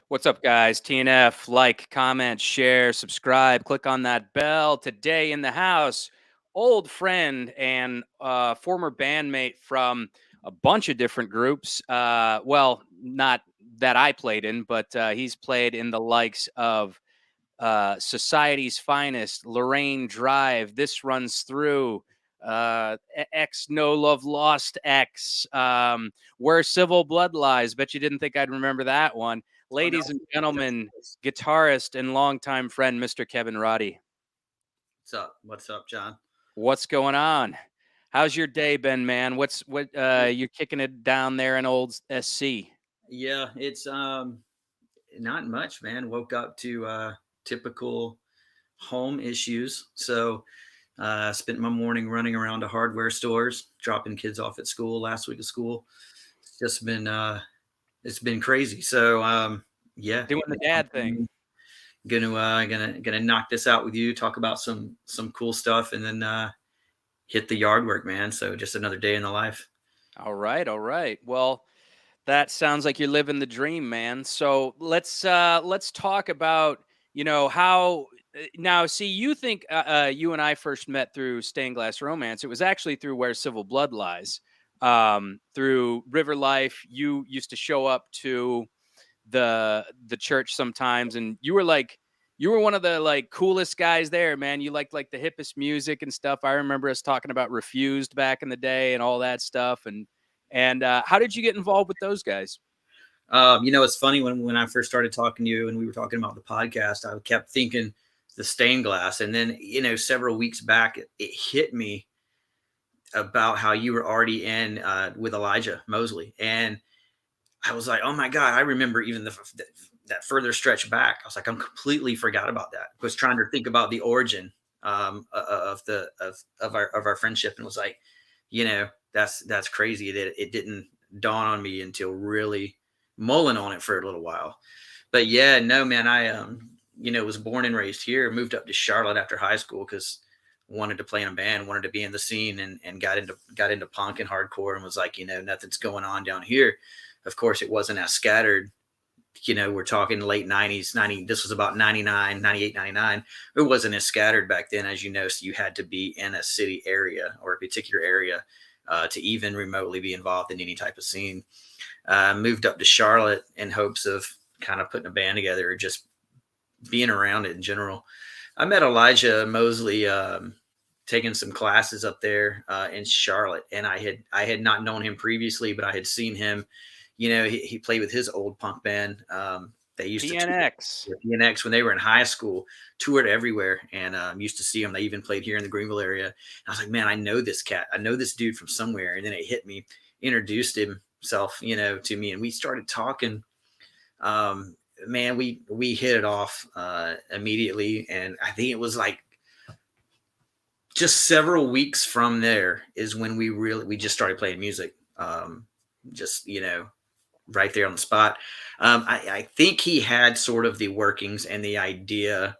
What's up, guys? TNF, like, comment, share, subscribe, click on that bell. Today in the house, old friend and former bandmate from a bunch of different groups. Well, not that I played in, but he's played in the likes of Society's Finest, Lorene Drive. This runs through X No Love Lost X, Where Civil Blood Lies. Bet you didn't think I'd remember that one. Ladies and gentlemen, guitarist and longtime friend, Mr. Kevin Roddy. What's up, John? What's going on? How's your day been, man? What you're kicking it down there in old SC? Yeah, it's not much, man. Woke up to typical home issues. So spent my morning running around to hardware stores, dropping kids off at school last week of school. It's been crazy. So yeah, Doing the dad thing. Gonna knock this out with you, talk about some cool stuff, and then hit the yard work, man. So just another day in the life. All right, all right. Well, that sounds like you're living the dream, man. So let's talk about, how now see you think you and I first met through Stained Glass Romance. It was actually through Where Civil Blood Lies. Through River Life, you used to show up to the church sometimes, and you were one of the coolest guys there, man. You liked like the hippest music and stuff. I remember us talking about Refused back in the day and all that stuff. And how did you get involved with those guys? It's funny when I first started talking to you and we were talking about the podcast, I kept thinking the Stained Glass, and then several weeks back it hit me about how you were already in with Elijah Mosley, and I was like, oh my God, I remember even that further stretch back. I was like, I'm completely forgot about that. I was trying to think about the origin of our friendship, and was like, that's crazy that it didn't dawn on me until really mulling on it for a little while. But yeah, no, man, I was born and raised here, moved up to Charlotte after high school because wanted to play in a band, wanted to be in the scene, and got into punk and hardcore, and was like, nothing's going on down here. Of course, it wasn't as scattered. We're talking late 90s, this was about 99, 98, 99. It wasn't as scattered back then, as you know, so you had to be in a city area or a particular area to even remotely be involved in any type of scene. Moved up to Charlotte in hopes of kind of putting a band together or just being around it in general. I met Elijah Mosley taking some classes up there in Charlotte, and I had not known him previously, but I had seen him. He played with his old punk band. They used PNX. to PNX when they were in high school, toured everywhere, and used to see him. They even played here in the Greenville area. And I was like, man, I know this cat. I know this dude from somewhere. And then it hit me, introduced himself, to me, and we started talking. Man, we hit it off immediately, and I think it was like just several weeks from there is when we just started playing music. Right there on the spot. I think he had sort of the workings and the idea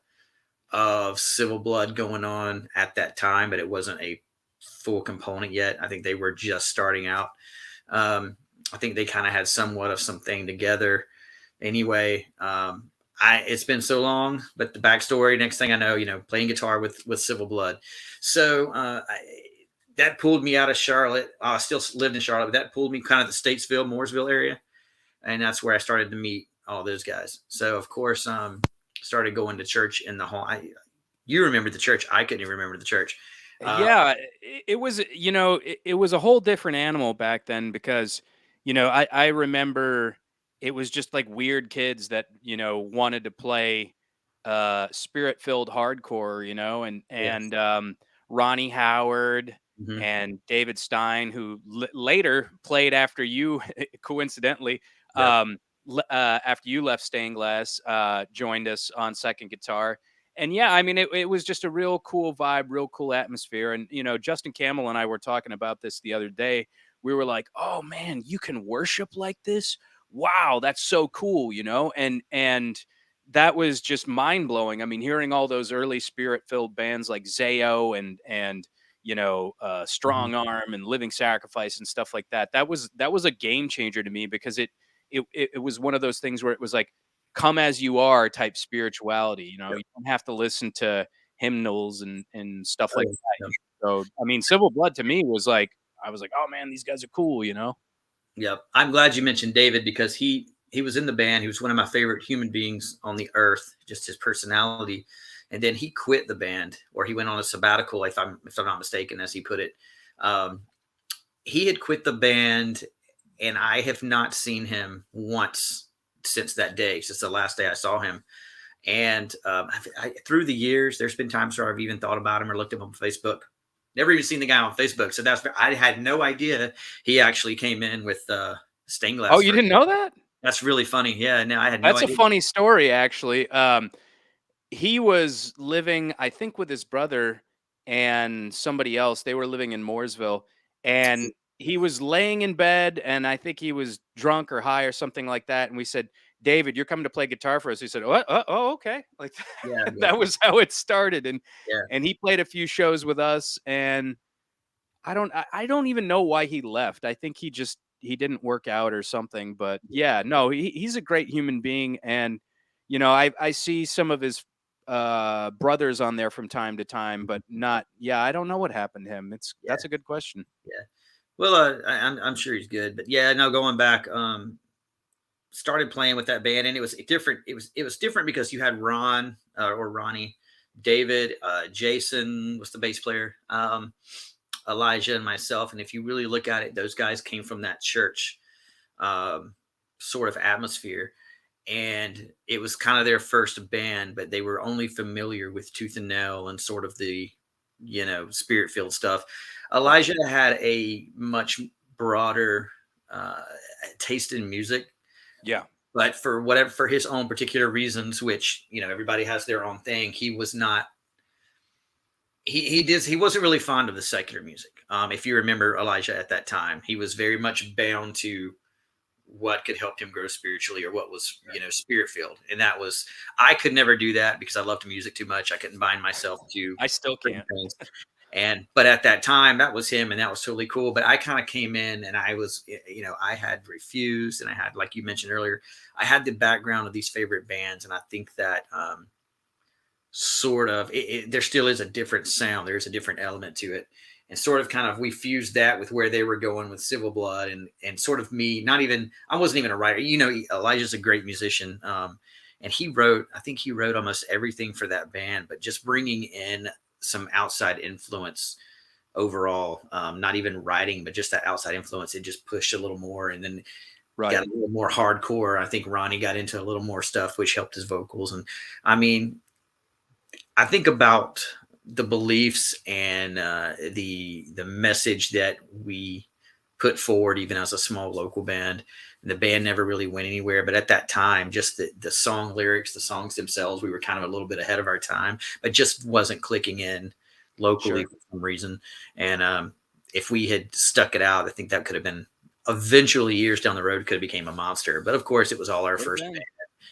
of Civil Blood going on at that time, but it wasn't a full component yet. I think they were just starting out. I think they kind of had somewhat of something together. Anyway, it's been so long, but the backstory, next thing I know, playing guitar with Civil Blood. So that pulled me out of Charlotte. I still lived in Charlotte, but that pulled me kind of the Statesville, Mooresville area. And that's where I started to meet all those guys. So of course, started going to church in the hall. You remember the church. I couldn't even remember the church. Yeah, it was, it was a whole different animal back then because, I remember it was just like weird kids that, wanted to play spirit-filled hardcore, and Ronnie Howard and David Stein, who later played after you, coincidentally, after you left Stained Glass, joined us on second guitar. And yeah, I mean, it was just a real cool vibe, real cool atmosphere. And, Justin Campbell and I were talking about this the other day. We were like, oh man, you can worship like this. Wow. That's so cool, and that was just mind blowing. I mean, hearing all those early spirit filled bands like Zayo and, Mhm. Strong Arm and Living Sacrifice and stuff like that. That was a game changer to me because it was one of those things where it was like come as you are type spirituality. Yep. You don't have to listen to hymnals and stuff Oh, like yeah. Yep. that. So I mean, Civil Blood to me was like I was like, oh man, these guys are cool. Yep. I'm glad you mentioned David because he was in the band. He was one of my favorite human beings on the earth, just his personality. And then he quit the band, or he went on a sabbatical, if I'm not mistaken, as he put it. Um, he had quit the band, and I have not seen him once since that day, since the last day I saw him. And through the years, there's been times where I've even thought about him or looked him up on Facebook. Never even seen the guy on Facebook, so I had no idea he actually came in with stained Oh, glass you for. didn't know that? That's really funny. Yeah, no, I had no That's a idea. funny story, actually. He was living, I think, with his brother and somebody else. They were living in Mooresville, and he was laying in bed, and I think he was drunk or high or something like that. And we said, "David, you're coming to play guitar for us." He said, "What? Oh, okay." Like Yeah, yeah, that was how it started, and yeah, and he played a few shows with us, and I don't even know why he left. I think he didn't work out or something, but yeah, no, he's a great human being, and I see some of his brothers on there from time to time, but not yeah, I don't know what happened to him. yeah, That's a good question. yeah. Well, I'm sure he's good, but yeah, no, going back, started playing with that band, and it was different. It was different because you had Ron or Ronnie, David, Jason was the bass player, Elijah, and myself. And if you really look at it, those guys came from that church um, sort of atmosphere, and it was kind of their first band, but they were only familiar with Tooth and Nail and sort of the spirit filled stuff. Right. Elijah had a much broader uh, taste in music, Yeah. but for his own particular reasons, which everybody has their own thing, he was not. He wasn't really fond of the secular music. If you remember Elijah at that time, he was very much bound to what could help him grow spiritually, or what was spirit filled. And that was, I could never do that because I loved music too much. I couldn't bind myself to I still certain can't. things. But at that time, that was him, and that was totally cool. But I kind of came in, and I was, I had refused, and I had, like you mentioned earlier, I had the background of these favorite bands, and I think that sort of there still is a different sound. There's a different element to it, and sort of kind of we fused that with where they were going with Civil Blood, and sort of me. Not even, I wasn't even a writer. Elijah's a great musician, and I think he wrote almost everything for that band, but just bringing in some outside influence overall, not even writing, but just that outside influence. It just pushed a little more, and then Right. got a little more hardcore. I think Ronnie got into a little more stuff, which helped his vocals. And I mean, I think about the beliefs and the message that we put forward, even as a small local band. The band never really went anywhere, but at that time, just the song lyrics, the songs themselves, we were kind of a little bit ahead of our time, but just wasn't clicking in locally Sure. for some reason. And if we had stuck it out, I think that could have been, eventually years down the road, could have became a monster. But of course, it was all our Sure first thing.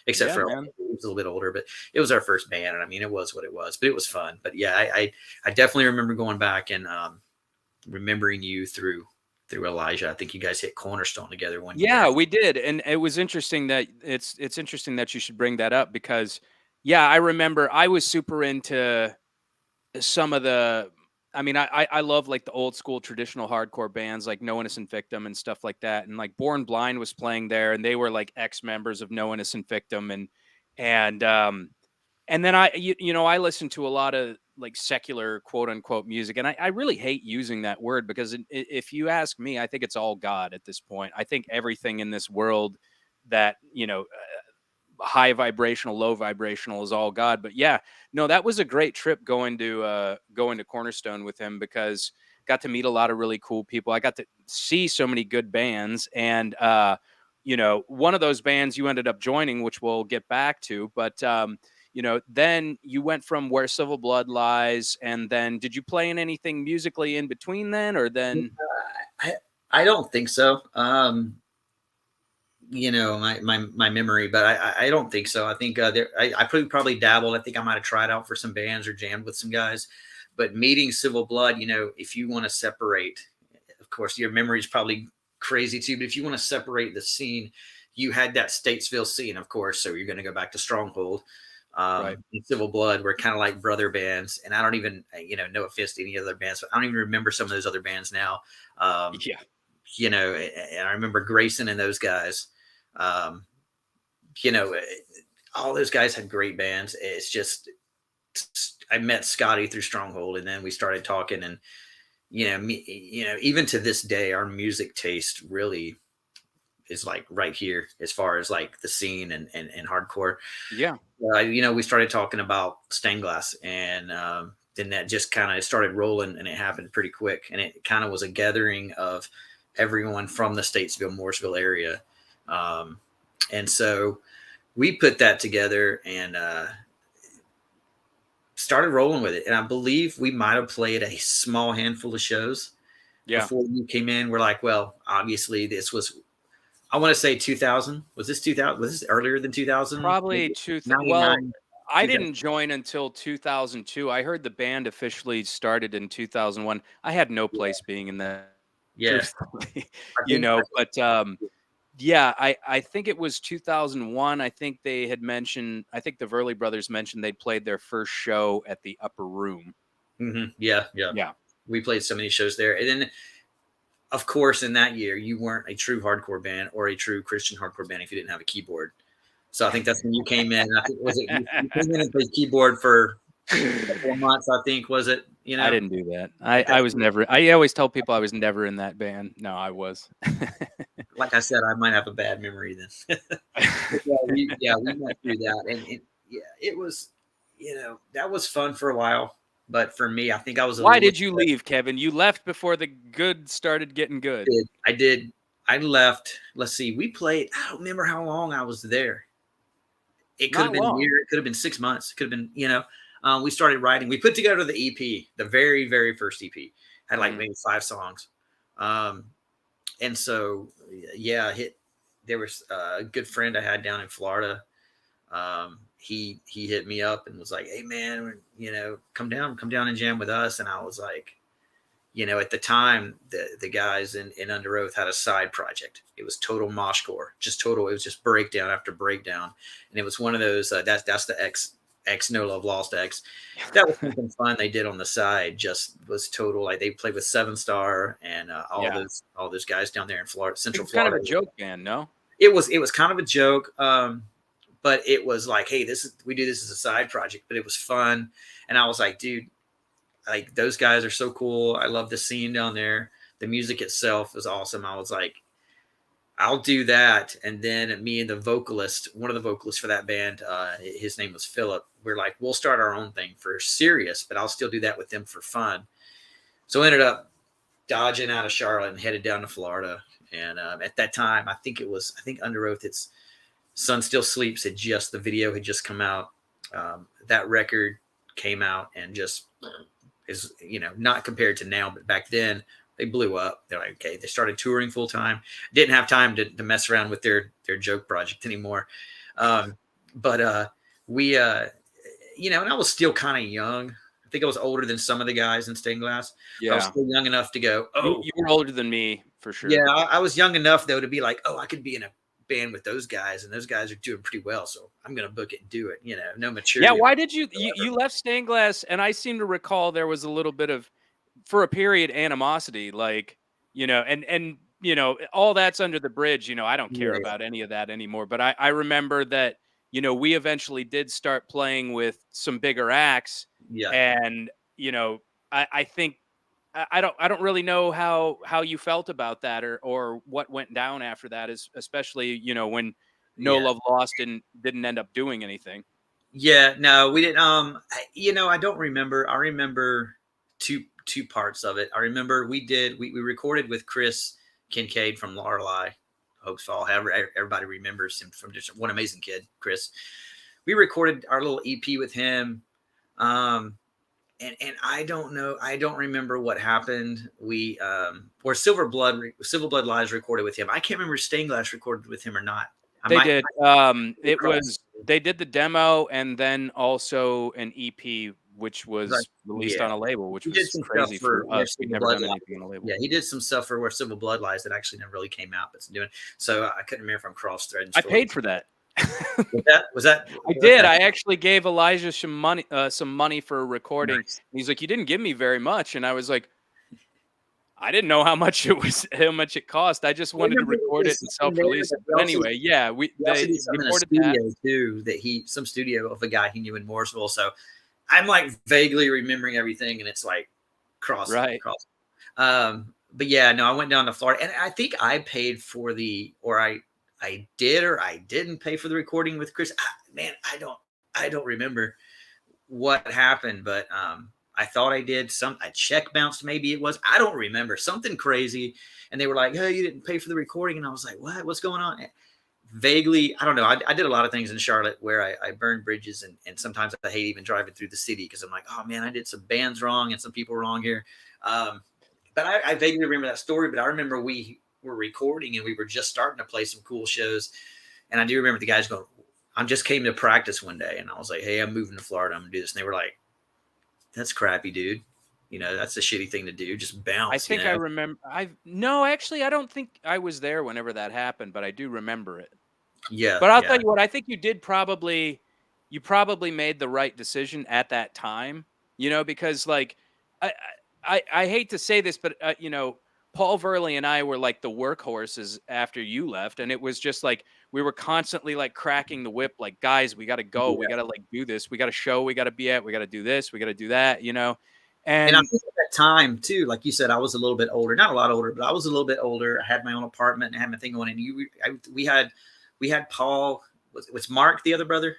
except Yeah, for man. he was a little bit older, but it was our first band, and I mean, it was what it was, but it was fun. But yeah, I definitely remember going back and remembering you through Elijah. I think you guys hit Cornerstone together one year. Yeah, we did, and it was interesting that it's interesting that you should bring that up because, yeah, I remember I was super into some of the. I mean, I love like the old school traditional hardcore bands like No Innocent Victim and stuff like that, and like Born Blind was playing there, and they were like ex members of No Innocent Victim, and then I listen to a lot of like secular quote unquote music, and I really hate using that word because if you ask me, I think it's all God at this point. I think everything in this world that high vibrational, low vibrational is all God. But yeah, no, that was a great trip going to Cornerstone with him because got to meet a lot of really cool people. I got to see so many good bands, and one of those bands you ended up joining, which we'll get back to, but then you went from Where Civil Blood Lies, and then did you play in anything musically in between then, or then? I I don't think so. My memory, but I don't think so. I think I probably dabbled. I think I might have tried out for some bands or jammed with some guys, but meeting Civil Blood, if you want to separate, of course, your memory is probably crazy too, but if you want to separate the scene, you had that Statesville scene, of course. So you're going to go back to Stronghold. Right. And Civil Blood were kind of like brother bands. And I don't even, no offense to any other bands, but I don't even remember some of those other bands now. Yeah. And I remember Grayson and those guys. You know, all those guys had great bands. It's just, I met Scotty through Stronghold, and then we started talking, and even to this day, our music taste really is like right here as far as like the scene and hardcore. Yeah. We started talking about Stained Glass, and then that just kind of started rolling, and it happened pretty quick, and it kind of was a gathering of everyone from the Statesville, Morrisville area, and so we put that together and started rolling with it. And I believe we might have played a small handful of shows before you came in. We're like, well, obviously this was, I want to say 2000. Was this 2000? Was this earlier than 2000? Probably well, I didn't join until 2002. I heard the band officially started in 2001. I had no place being in that. Yeah. But yeah, I think it was 2001. I think they had mentioned, I think the Verley brothers mentioned they'd played their first show at the Upper Room. Mm-hmm. Yeah. We played so many shows there. And then, of course, in that year, you weren't a true hardcore band or a true Christian hardcore band if you didn't have a keyboard. So I think that's when you came in. I think, you came in and played keyboard for 4 months, I think, was it? I didn't do that. I was never, I always tell people I was never in that band. No, I was. Like I said, I might have a bad memory then. we went through that. And it was, that was fun for a while. But for me, I think I was. Why did you leave, Kevin? You left before the good started getting good. I did. I left. Let's see. We played. I don't remember how long I was there. It could have been a year. It could have been 6 months. It could have been, we started writing. We put together the EP, the very, very first EP. Had like maybe 5 songs. And so, there was a good friend I had down in Florida. He hit me up and was like, "Hey man, come down and jam with us." And I was like, at the time, the guys in Under Oath had a side project. It was total moshcore, it was just breakdown after breakdown. And it was one of those, that's the X No Love Lost X. That was something fun they did on the side. Just was total, like they played with 7 Star and all those guys down there in Florida, Central Florida. Kind of a joke band, no? It was kind of a joke, but it was like, hey, we do this as a side project, but it was fun. And I was like, dude, like those guys are so cool. I love the scene down there. The music itself is awesome. I was like, I'll do that. And then me and one of the vocalists for that band, his name was Philip. We're like, we'll start our own thing for serious, but I'll still do that with them for fun. So I ended up dodging out of Charlotte and headed down to Florida. And at that time, I think Under Oath, it's Sun Still Sleeps. The video had just come out. That record came out and just is, not compared to now, but back then they blew up. They're like, okay, they started touring full time. Didn't have time to mess around with their joke project anymore. But we, and I was still kind of young. I think I was older than some of the guys in Stained Glass. Yeah. I was still young enough to go, oh. You were older than me, for sure. Yeah, I was young enough, though, to be like, oh, I could be in a band with those guys, and those guys are doing pretty well, so I'm going to book it and do it. No maturity. Yeah, why did you left Stained Glass, and I seem to recall there was a little bit of, for a period, animosity, like, and all that's under the bridge. I don't care about any of that anymore. But I remember that, we eventually did start playing with some bigger acts. Yeah. And, I think I don't really know how you felt about that or what went down after that, especially, when No Love Lost didn't end up doing anything. Yeah, no, we didn't. I don't remember. I remember two parts of it. I remember we recorded with Chris Kincaid from Lorelei, Hoax Fall. Everybody remembers him from just one amazing kid, Chris. We recorded our little EP with him. And I don't know. I don't remember what happened. We or Silver Blood Lies recorded with him. I can't remember if Stained Glass recorded with him or not. They did. They did the demo and then also an EP which Like, was released yeah, on a label, which he did was some stuff crazy for for Where us. We'd Civil never Blood done Lies. anything on a label. Yeah, he did some stuff for Where Civil Blood Lies that actually never really came out, but it's doing. So I couldn't remember if I'm cross-threading I paid stories. for that. Was that I what's did. that? I actually gave Elijah some money for a recording. Nice. He's like, "You didn't give me very much," and I was like, "I didn't know how much it was, how much it cost. I just I wanted to remember there record it was and something there, self-release but it." But anyway, yeah, he also they did something in a recorded that. studio too, some studio of a guy he knew in Mooresville. So I'm like vaguely remembering everything, and it's like cross Right. cross. But yeah, no, I went down to Florida, and I think I paid for or I did or I didn't pay for the recording with Chris. Man, I don't remember what happened, but I thought I did. A check bounced, maybe it was. I don't remember, something crazy. And they were like, "Hey, you didn't pay for the recording," and I was like, "What? What's going on?" Vaguely, I don't know. I did a lot of things in Charlotte where I burned bridges, and sometimes I hate even driving through the city because I'm like, oh man, I did some bands wrong and some people wrong here. Um, but I vaguely remember that story. But I remember we were recording and we were just starting to play some cool shows. And I do remember the guys going, "I just came to practice one day," and I was like, "Hey, I'm moving to Florida. I'm gonna do this." And they were like, "That's crappy, dude. That's a shitty thing to do. Just I bounce." think I remember. I No, actually, I don't think I was there whenever that happened, but I do remember it. Yeah, But I'll tell yeah, you what, I think you probably made the right decision at that time, because like I I hate to say this, but Paul Verley and I were like the workhorses after you left, and it was just like we were constantly like cracking the whip, like, guys, we got to go, we yeah. got to like do this, we got a show, we got to be at, we got to do this, we got to do that. And I And think at that time too, like you said, I was a little bit older, not a lot older, but I was a little bit older. I had my own apartment and I had my thing going. And we had Paul. Was Mark the other brother?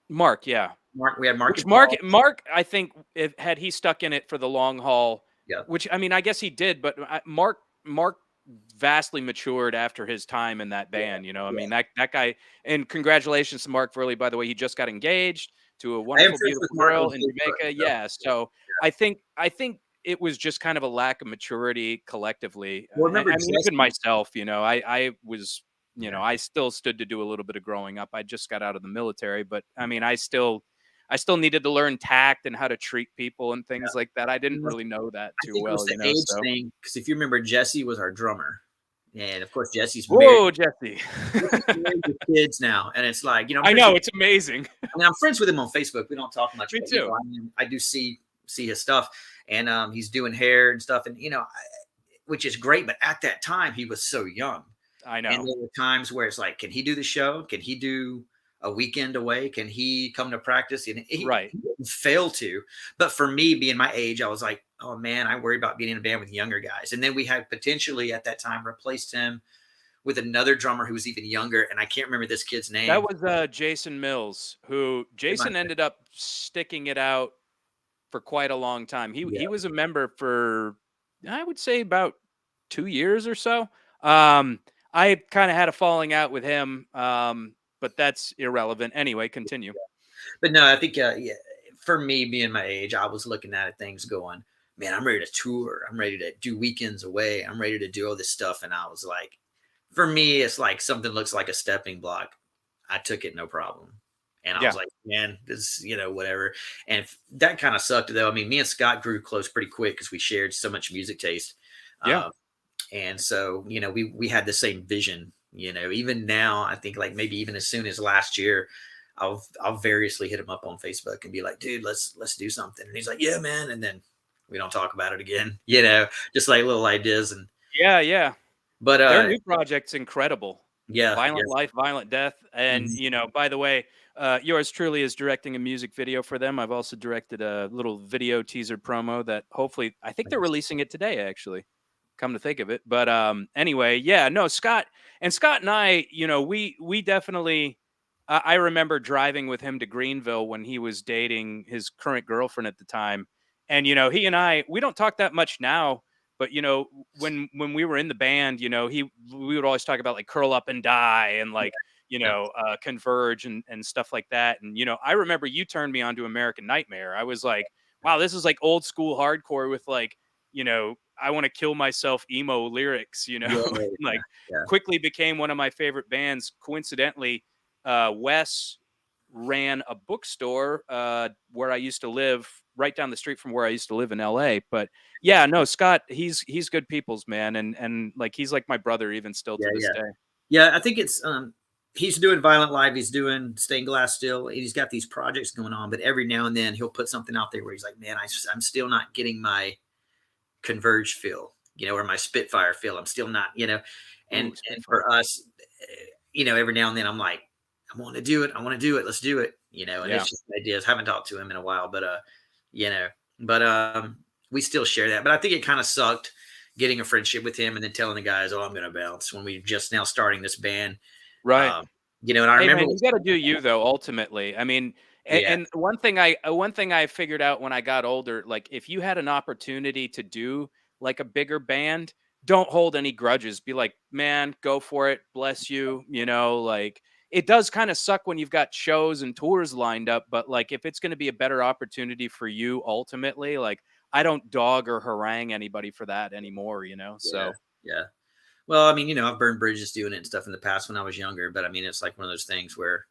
Mark, yeah. Mark. We had Mark Which and Paul. Mark, I think, if had he stuck in it for the long haul, Yeah, which I mean, I guess he did, but Mark vastly matured after his time in that yeah, band. I yeah. mean, that guy. And congratulations to Mark Verley, by the way. He just got engaged to a I am wonderful, friends with beautiful Mark on girl in Facebook. Jamaica. So Yeah, so I think it was just kind of a lack of maturity collectively. well, I remember mean, even Jesse? myself, I was. Yeah, I still stood to do a little bit of growing up. I just got out of the military, but I mean, I still needed to learn tact and how to treat people and things like that. I didn't yeah. really know that I too think it was well, the age so. thing because if you remember, Jesse was our drummer, and of course, Jesse's married. Whoa, Jesse. Jesse's married with kids now, and it's like I'm I friends know, with. it's amazing. I mean, I'm friends with him on Facebook. We don't talk much, Me but too. I do see his stuff, and he's doing hair and stuff, and which is great. But at that time, he was so young, I and know. there were times where it's like, can he do the show? Can he do a weekend away? Can he come to practice? And Right. he didn't fail to. But for me, being my age, I was like, oh man, I worry about being in a band with younger guys. And then we had potentially at that time replaced him with another drummer who was even younger, and I can't remember this kid's That name. was, Jason Mills, who It might Jason ended up sticking it out for quite a long time. He Yeah. was a member for, I would say, about 2 years or so. Um, I kinda had a falling out with him, but that's irrelevant. Anyway, continue. But no, I think yeah, for me being my age, I was looking at things going, man, I'm ready to tour. I'm ready to do weekends away. I'm ready to do all this stuff. And I was like, for me, it's like something looks like a stepping block. I took it no problem. And I was Yeah. like, man, this, whatever. And that kind of sucked though. I mean, me and Scott grew close pretty quick because we shared so much music taste. Yeah. Uh, and so, we had the same vision, even now, I think like maybe even as soon as last year, I'll variously hit him up on Facebook and be like, dude, let's do something. And he's like, yeah, man. And then we don't talk about it again, just like little ideas. And, Yeah, yeah. but, Their new project's incredible. yeah, yeah. Violent Life, Violent Death. And, Mhm. by the way, yours truly is directing a music video for them. I've also directed a little video teaser promo that hopefully, I think they're releasing it today, actually, come to think of it. But anyway, yeah, no, Scott and I, we definitely, I remember driving with him to Greenville when he was dating his current girlfriend at the time. And, he and I, we don't talk that much now, but when we were in the band, we would always talk about like Curl Up and Die and like, Yeah. Converge and stuff like that. And I remember you turned me on to American Nightmare. I was like, wow, this is like old school hardcore with like, I want to kill myself emo lyrics, Yeah. like Yeah. quickly became one of my favorite bands. Coincidentally, Wes ran a bookstore where I used to live right down the street from where I used to live in LA. But yeah, no, Scott, he's good people's man. And like, he's like my brother even still Yeah, to this yeah. day. Yeah, I think it's he's doing Violent Live, he's doing Stained Glass still. He's got these projects going on, but every now and then he'll put something out there where he's like, man, I'm still not getting my Converge feel, or my Spitfire feel. I'm still not, Ooh, and Spitfire. for us, every now and then I'm like, I want to do it. I want to do it. Let's do it. And Yeah. it's just ideas. Haven't talked to him in a while, but you know, but we still share that. But I think it kind of sucked getting a friendship with him and then telling the guys, oh, I'm going to bounce when we just now starting this band. Right. Um, and I Hey remember, man, you got to do you though. Ultimately, I mean, yeah, and one thing I figured out when I got older, like if you had an opportunity to do like a bigger band, don't hold any grudges. Be like, man, go for it. Bless you. Like it does kind of suck when you've got shows and tours lined up, but like if it's going to be a better opportunity for you, ultimately, like I don't dog or harangue anybody for that anymore. yeah, So yeah. Well, I mean, I've burned bridges doing it and stuff in the past when I was younger, but I mean, it's like one of those things where,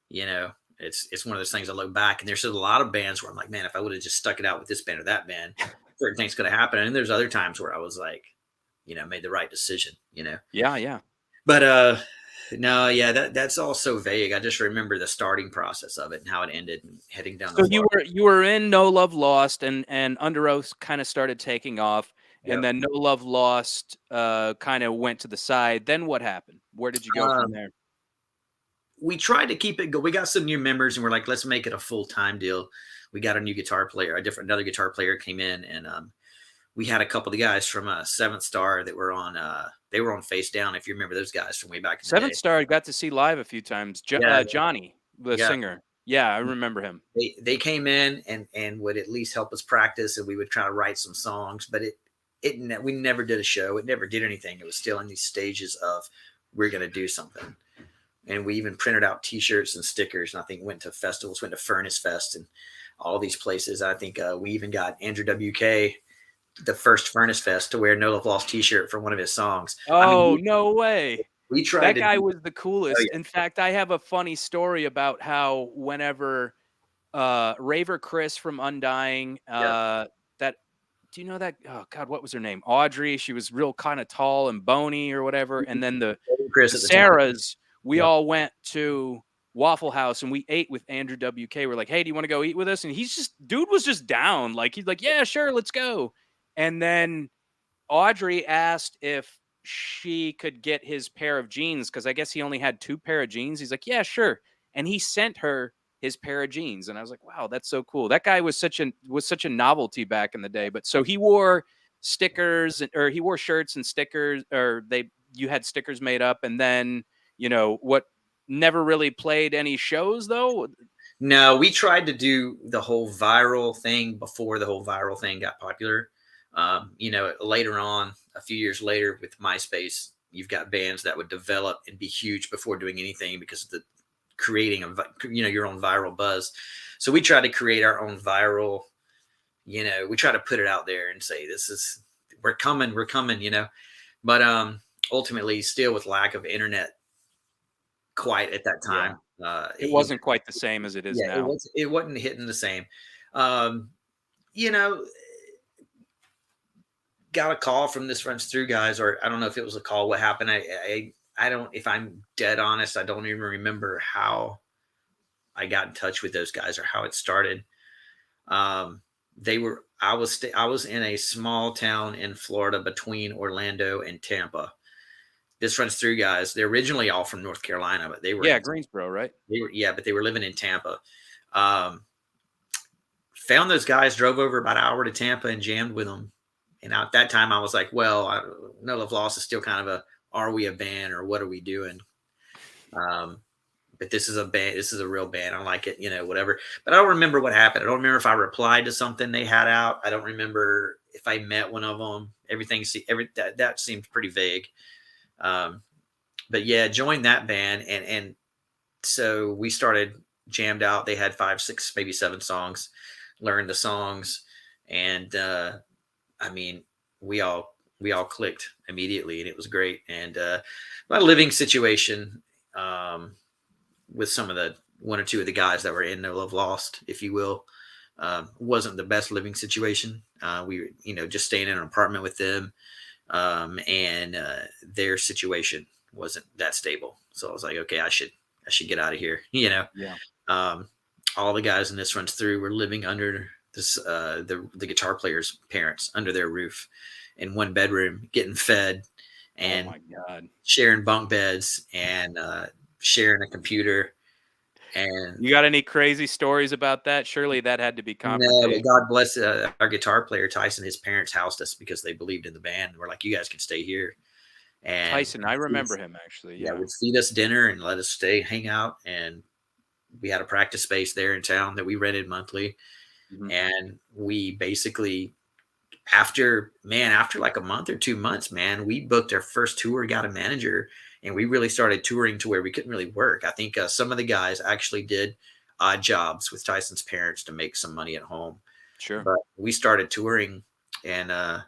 you know, it's one of those things I look back and there's a lot of bands where I'm like, man, if I would have just stuck it out with this band or that band, certain things could have happened. And there's other times where I was like, made the right decision. yeah, yeah. But no, yeah, that's all so vague. I just remember the starting process of it and how it ended and heading down to So you Florida. were in No Love Lost, and Under Oath kind of started taking off, and Yep. then No Love Lost kind of went to the side. Then what happened? Where did you go from Um, there? we tried to keep it go. We got some new members and we're like, let's make it a full-time deal. We got a new guitar player, another guitar player came in, and we had a couple of the guys from Seventh Star that were on they were on Face Down, if you remember those guys from way back in the Seventh day. Star I got to see live a few times. Yeah, Johnny, the yeah. singer. Yeah, I remember him. They came in and would at least help us practice, and we would try to write some songs, but we never did a show. It never did anything. It was still in these stages of we're going to do something. And we even printed out T-shirts and stickers, and I think went to festivals, went to Furnace Fest and all these places. I think we even got Andrew WK, the first Furnace Fest, to wear No Love Lost T-shirt for one of his songs. I mean, Oh, no way. we tried That to guy do. was the Oh coolest. yeah, In fact, I have a funny story about how whenever Raver Chris from Undying, yeah, that do you know that? Oh God, what was her name? Audrey. She was real kind of tall and bony or whatever. And then Chris the at the time. Sarahs, we Yep. all went to Waffle House and we ate with Andrew WK. We're like, hey, do you want to go eat with us? And dude was just down. Like he's like, yeah, sure, let's go. And then Audrey asked if she could get his pair of jeans because I guess he only had two pair of jeans. He's like, yeah, sure. And he sent her his pair of jeans. And I was like, wow, that's so cool. That guy was such a novelty back in the day. But so he wore stickers or he wore shirts and stickers, or you had stickers made up, and then what, never really played any shows though. No, we tried to do the whole viral thing before the whole viral thing got popular. Later on, a few years later with MySpace, you've got bands that would develop and be huge before doing anything because of the creating your own viral buzz. So we try to create our own viral. We try to put it out there and say we're coming, But ultimately, still with lack of internet, quite at that Yeah, time, it wasn't quite the same as it is yeah, now. it wasn't hitting the same. Um, you know, got a call from this Runs Through guys, or I don't know if it was a call. What happened? I don't. If I'm dead honest, I don't even remember how I got in touch with those guys or how it started. They were. I was in a small town in Florida between Orlando and Tampa. This Runs Through guys. They're originally all from North Carolina, but they were Yeah, Greensboro, right? but they were living in Tampa. Um, Found those guys, drove over about an hour to Tampa and jammed with them. And at that time, I was like, well, No Love Lost is still kind of are we a band or what are we doing? But this is a band. This is a real band. I like it, whatever. But I don't remember what happened. I don't remember if I replied to something they had out. I don't remember if I met one of them. That seemed pretty vague. But yeah, joined that band. And so we started jammed out. They had 5, 6, maybe 7 songs, learned the songs. And, I mean, we all clicked immediately, and it was great. And my living situation with some of the one or two of the guys that were in No Love Lost, if you will, Wasn't the best living situation. We were, just staying in an apartment with them, and their situation wasn't that stable. So I was like, okay, I should get out of here. Yeah. Um, all the guys in This Runs Through were living under this the guitar player's parents under their roof in one bedroom, getting fed Oh and my God. sharing bunk beds and sharing a computer. And You got any crazy stories about that? Surely that had to be no, but confrontational. God bless our guitar player Tyson. His parents housed us because they believed in the band. We're like, you guys can stay here, and Tyson, I remember him actually. yeah, Yeah. would feed us dinner and let us stay, hang out, and we had a practice space there in town that we rented monthly. Mhm. And we basically, after like a month or 2 months, man, we booked our first tour, got a manager, and we really started touring to where we couldn't really work. I think some of the guys actually did odd jobs with Tyson's parents to make some money at home, Sure. but we started touring, and I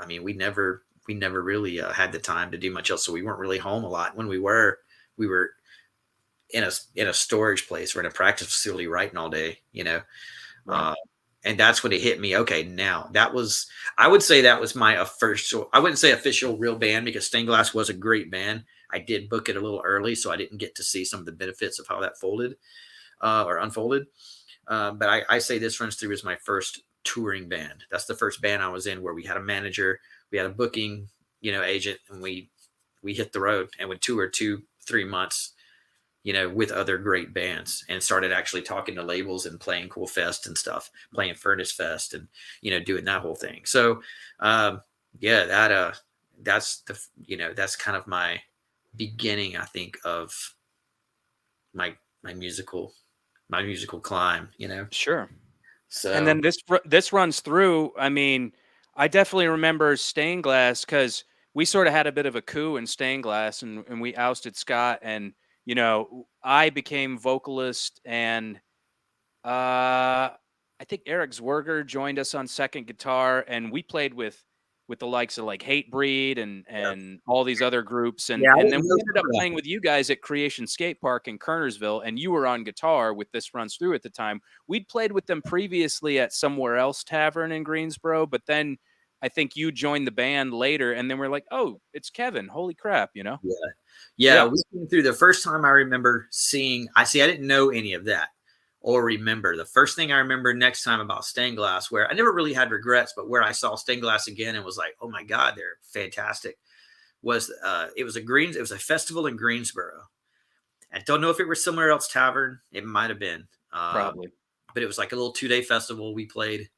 mean, we never really had the time to do much else, so we weren't really home a lot. When we were in a storage place or in a practice facility writing all day, Right. uh, and that's when it hit me. Okay, now I would say that was my official. I wouldn't say official real band because Stained Glass was a great band. I did book it a little early, so I didn't get to see some of the benefits of how that folded or unfolded. But I say This Runs Through is my first touring band. That's the first band I was in where we had a manager, we had a booking, agent, and we hit the road and would tour 2-3 months, with other great bands, and started actually talking to labels and playing Cool Fest and stuff, playing Furnace Fest and, doing that whole thing. So, yeah, that's kind of my beginning, I think, of my, my musical, my musical climb. Sure. And So then this runs through. I mean, I definitely remember Stained Glass because we sort of had a bit of a coup in Stained Glass, and we ousted Scott, and I became vocalist, and I think Eric Zwerger joined us on second guitar, and we played with the likes of like Hatebreed and yeah, all these other groups, yeah, I and then didn't we know ended some up of that. playing with you guys at Creation Skate Park in Kernersville, and you were on guitar with This Runs Through at the time. We'd played with them previously at Somewhere Else Tavern in Greensboro, but then I think you joined the band later, and then we're like, oh, it's Kevin. Holy crap. Yeah, yeah, Yeah. we came through the first time I remember seeing. I didn't know any of that or remember. The first thing I remember next time about Stained Glass, where I never really had regrets, but where I saw Stained Glass again and was like, oh my god, they're fantastic. Was it was a festival in Greensboro. I don't know if it was Somewhere Else Tavern. It might have been, Probably. but it was like a little 2 day festival. We played.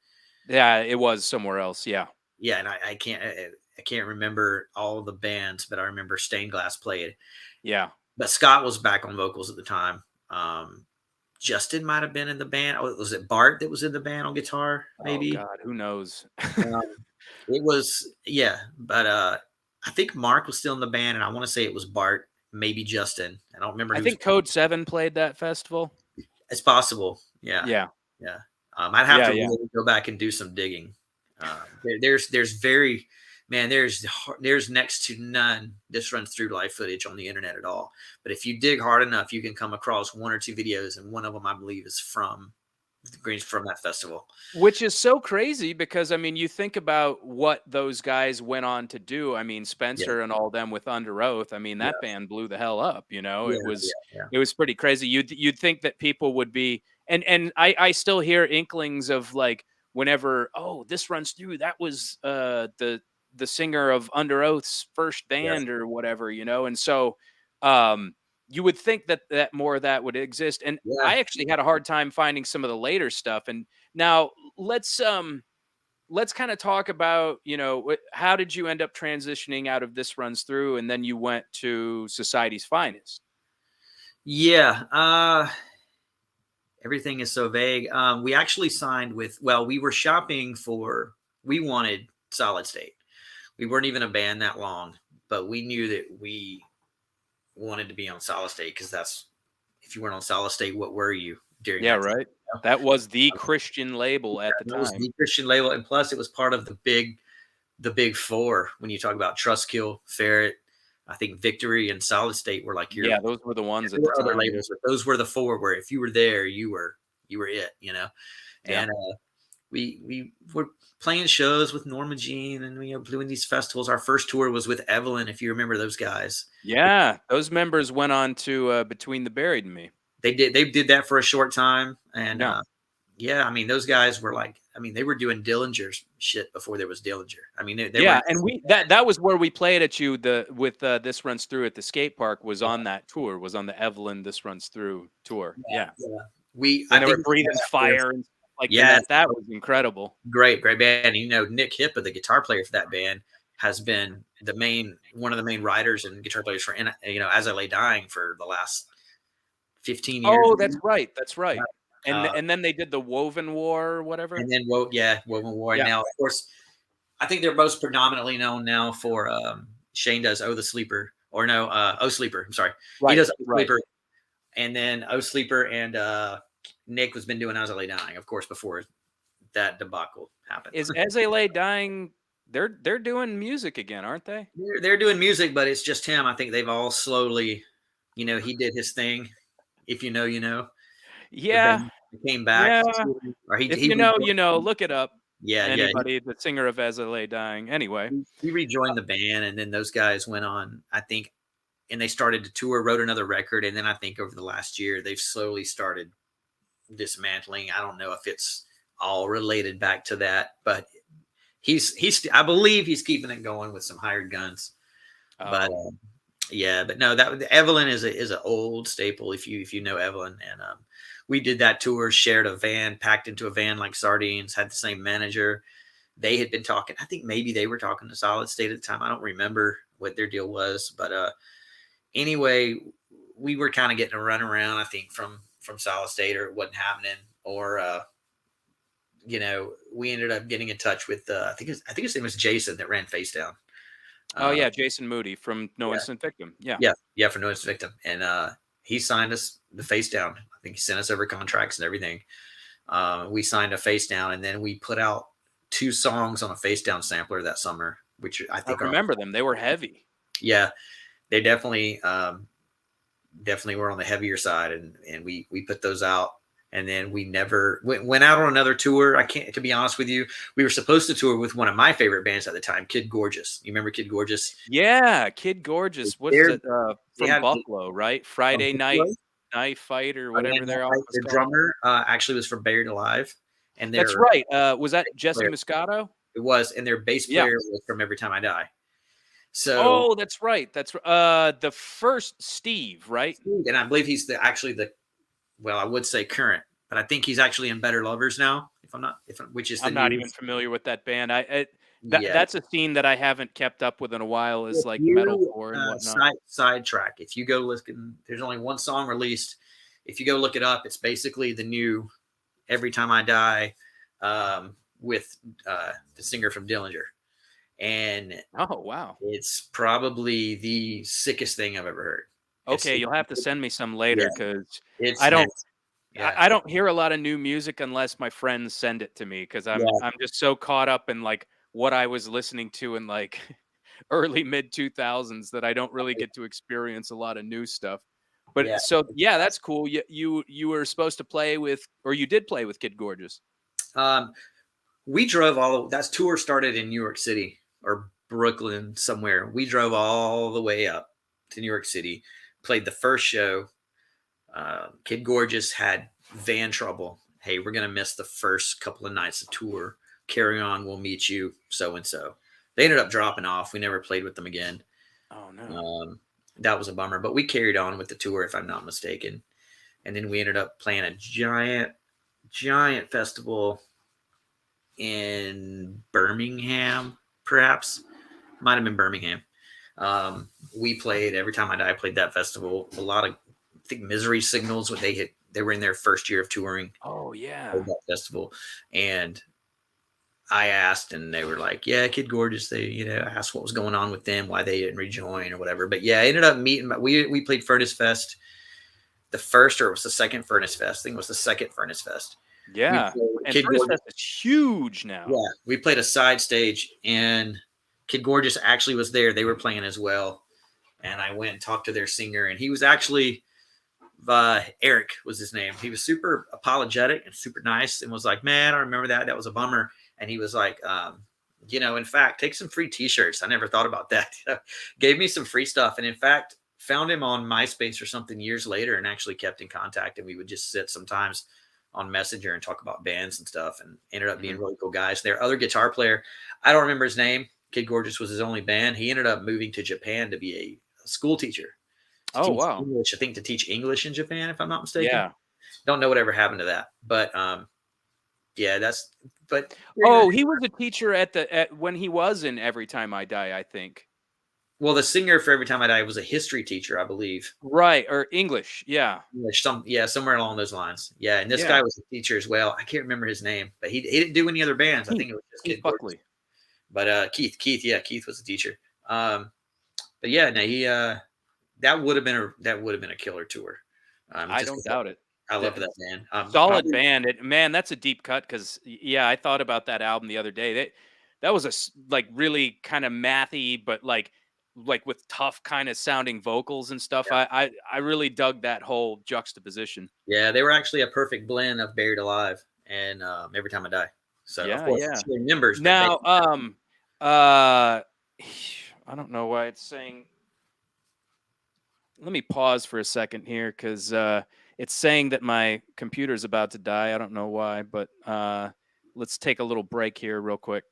Yeah, it was Somewhere Else. Yeah. Yeah, and I can't remember all the bands, but I remember Stained Glass played. Yeah. But Scott was back on vocals at the time. Justin might have been in the band. Oh, was it Bart that was in the band on guitar? Oh Maybe. God, who knows? It was, yeah, but I think Mark was still in the band, and I want to say it was Bart, maybe Justin. I don't remember I who's. think Code 7 played that festival. It's possible. Yeah, Yeah. yeah. I'd have Yeah, to yeah. really go back and do some digging. There's very man. There's next to none. This runs through live footage on the internet at all. But if you dig hard enough, you can come across one or two videos, and one of them I believe is from the Greens from that festival. Which is so crazy because, I mean, you think about what those guys went on to do. I mean, Yeah, Spencer and all them with Under Oath. I mean, yeah, that band blew the hell up, yeah, It was yeah, it was pretty crazy. You'd think that people would be, and I still hear inklings of like whenever, oh, This Runs Through, that was the singer of Under Oath's first yeah, band or whatever, and so um you would think that more of that would exist. And yeah. I actually had a hard time finding some of the later stuff. And now let's kind of talk about, how did you end up transitioning out of This Runs Through and then you went to Society's Finest? Yeah, everything is so vague. We actually signed with. Well, we were shopping for. We wanted Solid State. We weren't even a band that long, but we knew that we wanted to be on Solid State because that's if you weren't on Solid State, what were you during Yeah, that time? right. You That was the Christian label at the That was time. the Christian label, and plus it was part of the big four. When you talk about Trustkill, Ferret, I think Victory and Solid State were like your. Yeah, those were the ones There at the were other time. Yeah. labels, but those were the four where if you were there, you were. you were it, Yeah. and we were playing shows with Norma Jean, and we doing these festivals. Our first tour was with Evelyn, if you remember those guys. Yeah. Those members went on to Between the Buried and Me. They did that for a short time, and Yeah. yeah, I mean those guys were like, I mean they were doing Dillinger's shit before there was Dillinger. I mean they were Yeah, and we that was where we played at you the with This Runs Through at the skate park was on that tour, was on the Evelyn This Runs Through tour. yeah, Yeah. yeah. We When I they think were it's breathing their fire and stuff like yes, that was incredible. great band. Nick Hippa, the guitar player for that band, has been one of the main writers and guitar players for As I Lay Dying for the last 15 years. Oh, that's right, that's right. And Uh, and then they did the Woven War or whatever? and then Woven War. And Yeah, now, of course, I think they're most predominantly known now for Shane does Oh the Sleeper, or no, Oh Sleeper. I'm sorry, he right, does Oh right. Sleeper, and then Oh Sleeper, and Nick has been doing As I Lay Dying, of course, before that debacle happened. Is As They Lay Dying, they're doing music again, aren't they? They're doing music, but it's just him. I think they've all slowly, he did his thing. If you know, you know. The Yeah, band came back, yeah. or he If he you know, rejoined. you know, look it up. Yeah, yeah. Anybody, the singer of As I Lay Dying. Anyway. He rejoined the band, and then those guys went on, I think, and they started to tour, wrote another record, and then I think over the last year they've slowly started dismantling. I don't know if it's all related back to that, but he's I believe he's keeping it going with some hired guns. But Oh. yeah, but no, that Evelyn is an old staple if you know Evelyn, and we did that tour, shared a van, packed into a van like sardines, had the same manager. They had been talking, I think maybe they were talking to Solid State at the time. I don't remember what their deal was, but anyway, we were kind of getting a run around, I think, from Solid State, or it wasn't happening, or we ended up getting in touch with I think his name was Jason that ran Face Down. Oh, Uh, yeah, Jason Moody from No yeah, Instant Victim. Yeah. yeah, for Notice Victim, and he signed us the Face Down. I think he sent us over contracts and everything. We signed a Face Down, and then we put out 2 songs on a Face Down sampler that summer, which I I think are, remember them. They were heavy. yeah, they definitely were on the heavier side, and we put those out, and then we never went out on another tour. I can't, to be honest with you, we were supposed to tour with one of my favorite bands at the time, Kid Gorgeous. You remember Kid Gorgeous? Yeah, Kid Gorgeous. What is They're it? they From had Buffalo, right? Friday night knife fight or whatever their album was their called. drummer actually was from Buried Alive, and That's their right. Was that bass Jesse player, Moscato? it was, and their bass Yeah. player was from Every Time I Die. So, Oh, that's right. That's the first Steve, right? and I believe he's actually the, well, I would say current, but I think he's actually in Better Lovers now. Which is the I'm not new, even familiar with that band. yeah. That's a scene that I haven't kept up with in a while. Is If like you metalcore and whatnot. sidetrack, if you go listen, there's only one song released. If you go look it up, it's basically the new Every Time I Die, with the singer from Dillinger, and Oh, wow. it's probably the sickest thing I've ever heard. Okay, you'll have to send me some Yeah, later because it's I don't nasty. Yeah, I don't hear a lot of new music unless my friends send it to me because yeah, I'm just so caught up in like what I was listening to in like early mid 2000s that I don't really get to experience a lot of new stuff. yeah. But so yeah, that's cool. You were supposed to play with, or you did play with Kid Gorgeous. Um, we drove that tour started in New York City or Brooklyn somewhere. We drove all the way up to New York City, played the first show. Kid Gorgeous had van trouble. Hey, we're going to miss the first couple of nights of tour. Carry on. We'll meet you. So and so. They ended up dropping off. We never played with them again. Oh no. That was a bummer, but we carried on with the tour, if I'm not mistaken. And then we ended up playing a giant festival in Birmingham, perhaps. Might have been Birmingham. We played Every Time I Die. I played that festival. A lot of, I think, Misery Signals. They were in their first year of touring. Oh yeah. That festival, and I asked, and they were like, "Yeah, Kid Gorgeous." They, asked what was going on with them, why they didn't rejoin or whatever. But yeah, I ended up meeting. We played Furnace Fest, the first, or it was the second Furnace Fest. I think it was the second Furnace Fest. Yeah. And Kid Furnace Gorgeous. Fest is huge now. Yeah, we played a side stage, and Kid Gorgeous actually was there. They were playing as well, and I went and talked to their singer, and he was actually Eric was his name. He was super apologetic and super nice and was like, man, I remember that. That was a bummer. And he was like, in fact, take some free t-shirts. I never thought about that. Gave me some free stuff. And in fact, found him on MySpace or something years later and actually kept in contact. And we would just sit sometimes on Messenger and talk about bands and stuff, and ended up being really cool guys. Their other guitar player, I don't remember his name. Kid Gorgeous was his only band. He ended up moving to Japan to be a school teacher. Oh, wow. English, I think, to teach English in Japan, if I'm not mistaken. Yeah. Don't know whatever happened to that, but yeah, but oh, he was a teacher at when he was in Every Time I Die, I think. Well, the singer for Every Time I Die was a history teacher, I believe. Right, or English, yeah. English, somewhere along those lines. Yeah, and this guy was a teacher as well. I can't remember his name, but he didn't do any other bands. I think it was just Kid Buckley. But Keith, Keith was a teacher. But yeah, no, he that would have been a killer tour. I don't doubt it. I love that band. Solid band. Man, that's a deep cut because I thought about that album the other day. That was a really kind of mathy, but like with tough kind of sounding vocals and stuff. Yeah. I really dug that whole juxtaposition. Yeah, they were actually a perfect blend of Buried Alive and Every Time I Die. So of course, members now. I don't know why it's saying. Let me pause for a second here because it's saying that my computer's about to die. I don't know why, but let's take a little break here real quick.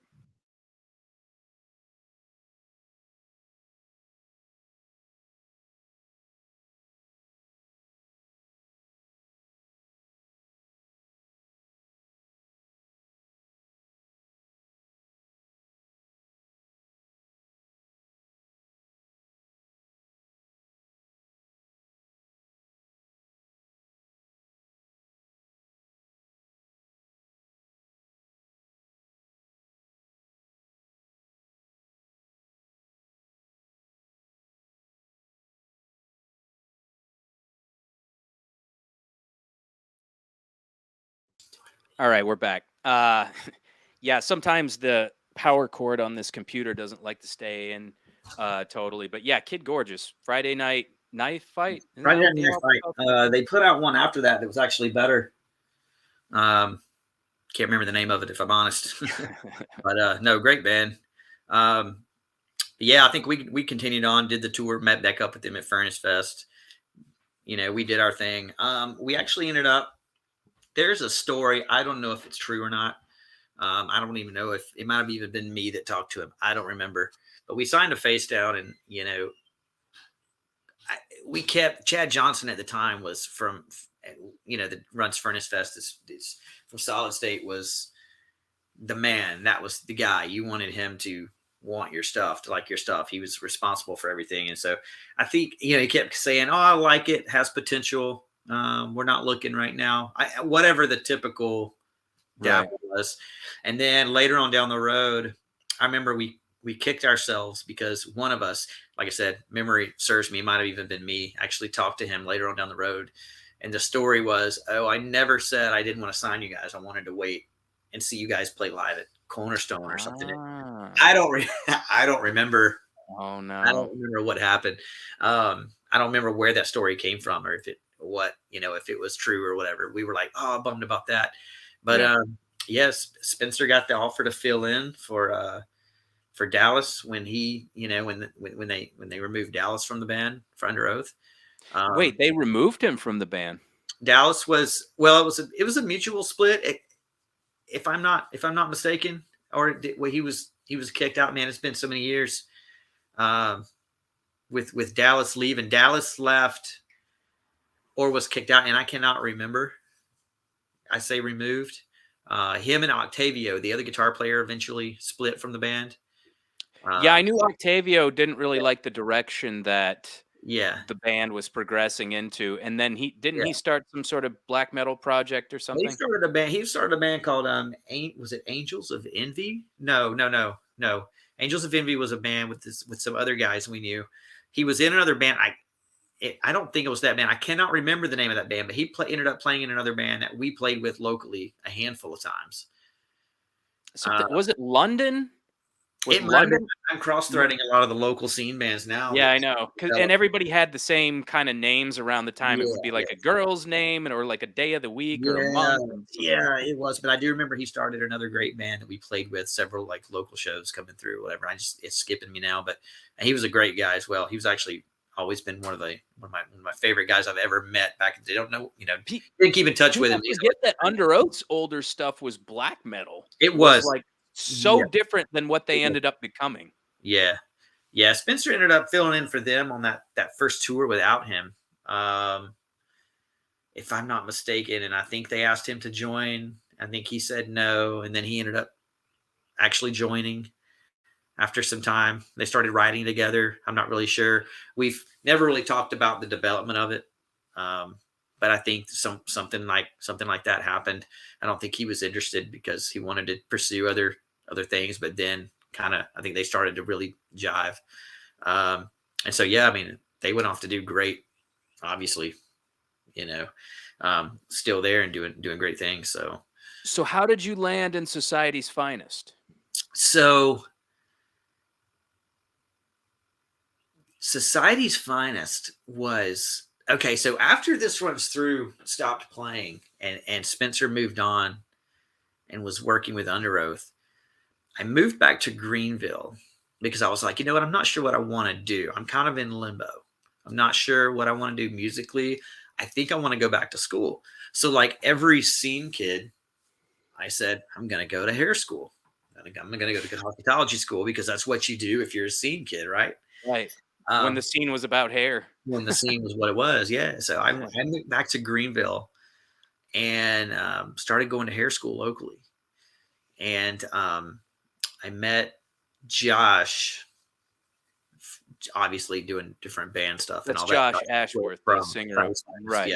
All right, we're back. Yeah, sometimes the power cord on this computer doesn't like to stay in totally. But yeah, Kid Gorgeous, Friday Night Knife Fight. Friday Night Knife Fight. They put out one after that was actually better. Can't remember the name of it, if I'm honest. But no, great band. Yeah, I think we continued on, did the tour, met back up with them at Furnace Fest. We did our thing. We actually ended up, there's a story. I don't know if it's true or not. I don't even know if it might have even been me that talked to him. I don't remember. But we signed a face down, and we kept Chad Johnson at the time was from, that runs Furnace Fest is from Solid State, was the man. That was the guy. You wanted him to want your stuff, to like your stuff. He was responsible for everything. And so I think, he kept saying, oh, I like it, has potential. We're not looking right now. Whatever the typical dabble was. And then later on down the road, I remember we kicked ourselves because one of us, like I said, memory serves me, it might have even been me, actually talked to him later on down the road. And the story was, I never said I didn't want to sign you guys. I wanted to wait and see you guys play live at Cornerstone or something. I don't remember. Oh no. I don't remember what happened. I don't remember where that story came from or if it was true or whatever. We were like, bummed about that. But yes, Spencer got the offer to fill in for Dallas when he, when they removed Dallas from the band for Under Oath. Wait, they removed him from the band. Dallas was, well, it was a mutual split. If I'm not mistaken, or he was kicked out. Man, it's been so many years. With Dallas leaving, Dallas left or was kicked out, and I cannot remember. I say removed. Him and Octavio, the other guitar player, eventually split from the band. Yeah, I knew Octavio didn't really like the direction that the band was progressing into, and then he start some sort of black metal project or something. He started a band called was it Angels of Envy? No. Angels of Envy was a band with some other guys we knew. He was in another band. I don't think it was that band. I cannot remember the name of that band, but he ended up playing in another band that we played with locally a handful of times. Was it London? Was It might have been. London? I'm cross-threading a lot of the local scene bands now Yeah, that I know. And developed. everybody had the same kind of names around the time. It would Yeah, be yeah. like a girl's name or like a day of the week or a Yeah, month and some yeah, it was, but I do remember he started another great band that we played with, several, like, local shows coming through or whatever. It's skipping me now, but he was a great guy as well. He was actually always been one of my favorite guys I've ever met back. They don't know, pe didn't keep in touch with people him. He's forget always that been Under Oath's older stuff was black metal, great. It was, was. like, Yeah, so different than what it they was. ended up becoming. Yeah. Yeah, Spencer ended up filling in for them on that first tour without him. Um, if I'm not mistaken, and I think they asked him to join. I think he said no, and then he ended up actually joining after some time. They started writing together. I'm not really sure. We've never really talked about the development of it. Um, but I think something like that happened. I don't think he was interested because he wanted to pursue other things, but then kind of I think they started to really jive. Um, and so yeah, I mean, they went off to do great, obviously, you know, still there and doing great things. So how did you land in Society's Finest? So Society's Finest was okay. So after this runs through, stopped playing, and Spencer moved on and was working with Under Oath. I moved back to Greenville because I was like, you know what? I'm not sure what I want to do. I'm kind of in limbo. I'm not sure what I want to do musically. I think I want to go back to school. So, like every scene kid, I said, I'm going to go to hair school. I'm going to go to hospitality school because that's what you do if you're a scene kid, right? Right. When the Um, scene was about hair. when the scene was what it was, yeah. So I, Yeah. I moved back to Greenville and started going to hair school locally. And I met Josh, obviously doing different band stuff and That's all that. Josh Josh Ashworth, the from singer of Price Times, yeah.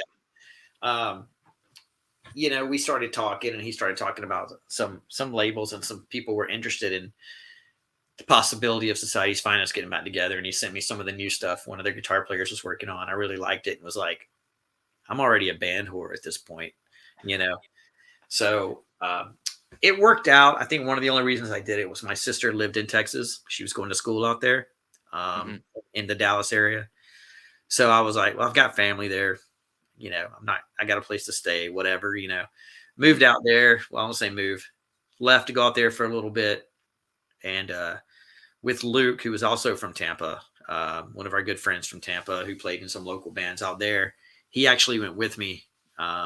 right. Um, we started talking, and he started talking about some labels, and some people were interested in the possibility of Society's Finest getting back together. And he sent me some of the new stuff one of their guitar players was working on. I really liked it and was like, I'm already a band whore at this point, you know. So it worked out. I think one of the only reasons I did it was my sister lived in Texas. She was going to school out there Mhm. in the Dallas area. So I was like, well, I've got family there. I got a place to stay, whatever. Moved out there. Well, I don't say move. Left to go out there for a little bit. And with Luke, who was also from Tampa, one of our good friends from Tampa who played in some local bands out there, he actually went with me.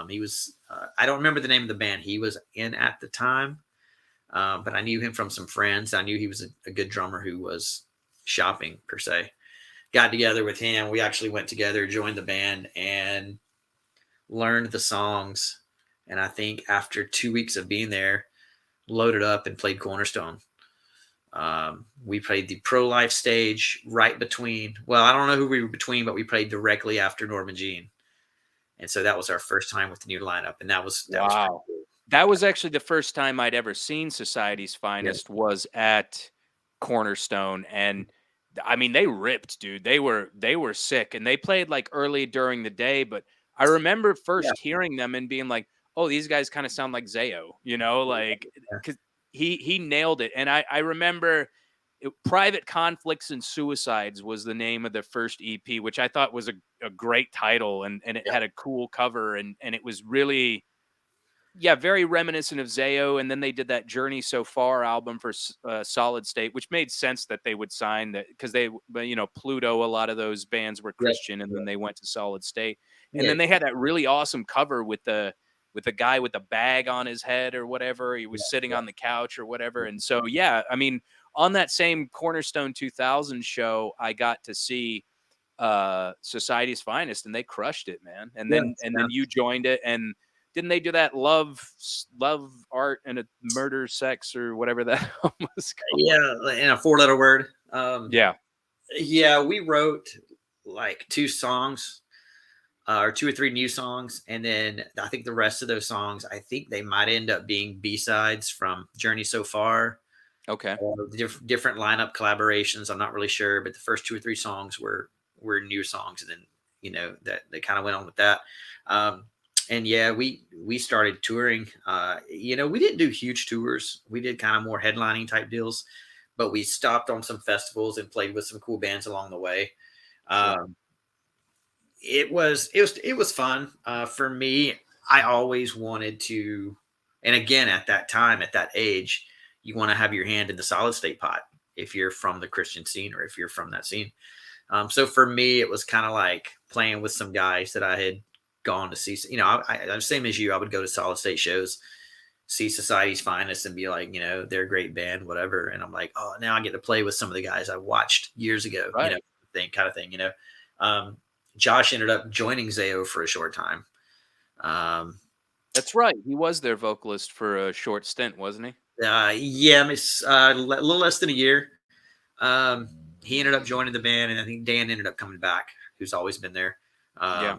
He was, I don't remember the name of the band he was in at the time, but I knew him from some friends. I knew he was a good drummer who was shopping, per se. Got together with him. We actually went together, joined the band, and learned the songs. And I think after 2 weeks of being there, loaded up and played Cornerstone. We played the pro life stage right between. Well, I don't know who we were between, but we played directly after Norman Jean, and so that was our first time with the new lineup, and that was pretty Wow. cool. That was actually the first time I'd ever seen Society's Yeah, Finest was at Cornerstone, and I mean, they ripped, dude. They were sick, and they played, like, early during the day, but I remember yeah, first hearing them and being like, "Oh, these guys kinda sound like Zayo," like, yeah, 'cause he nailed it, and I remember Private Conflicts and Suicides was the name of the first EP, which I thought was a great title, and it yeah, had a cool cover, and it was really, yeah, very reminiscent of Zayo. And then they did that Journey So Far album for Solid State, which made sense that they would sign that because Pluto, a lot of those bands were yeah, Christian, and then they went to Solid State. And yeah, then they had that really awesome cover with the guy with the bag on his head or whatever. He was sitting yeah, on the couch or whatever. And so, yeah, I mean, on that same Cornerstone 2000 show, I got to see Society's Finest, and they crushed it, man. And yeah, then you joined it, and didn't they do that love, art, and a murder, sex, or whatever that album was called? yeah, in a four-letter word. Yeah. Yeah, we wrote like two songs, or two or three new songs, and then I think the rest of those songs, I think they might end up being B-sides from Journey So Far, Okay. or different lineup collaborations. I'm not really sure, but the first two or three songs were new songs, and then that they kind of went on with that. Um, and yeah, we started touring. We didn't do huge tours. We did kind of more headlining type deals, but we stopped on some festivals and played with some cool bands along the way. Sure. Um, it was fun. For me, I always wanted to, and again, at that time, at that age, you want to have your hand in the solid state pot if you're from the Christian scene or if you're from that scene. So for me, it was kind of like playing with some guys that I had gone to see. Same as you, I would go to solid state shows, see Society's Finest, and be like, they're a great band, whatever. And I'm like, oh, now I get to play with some of the guys I watched years ago, Right. kind of thing. Um, Josh ended up joining Zayo for a short time. That's right. He was their vocalist for a short stint, wasn't he? Yeah, a little less than a year. Um, he ended up joining the band, and I think Dan ended up coming back, who's always been there. Yeah.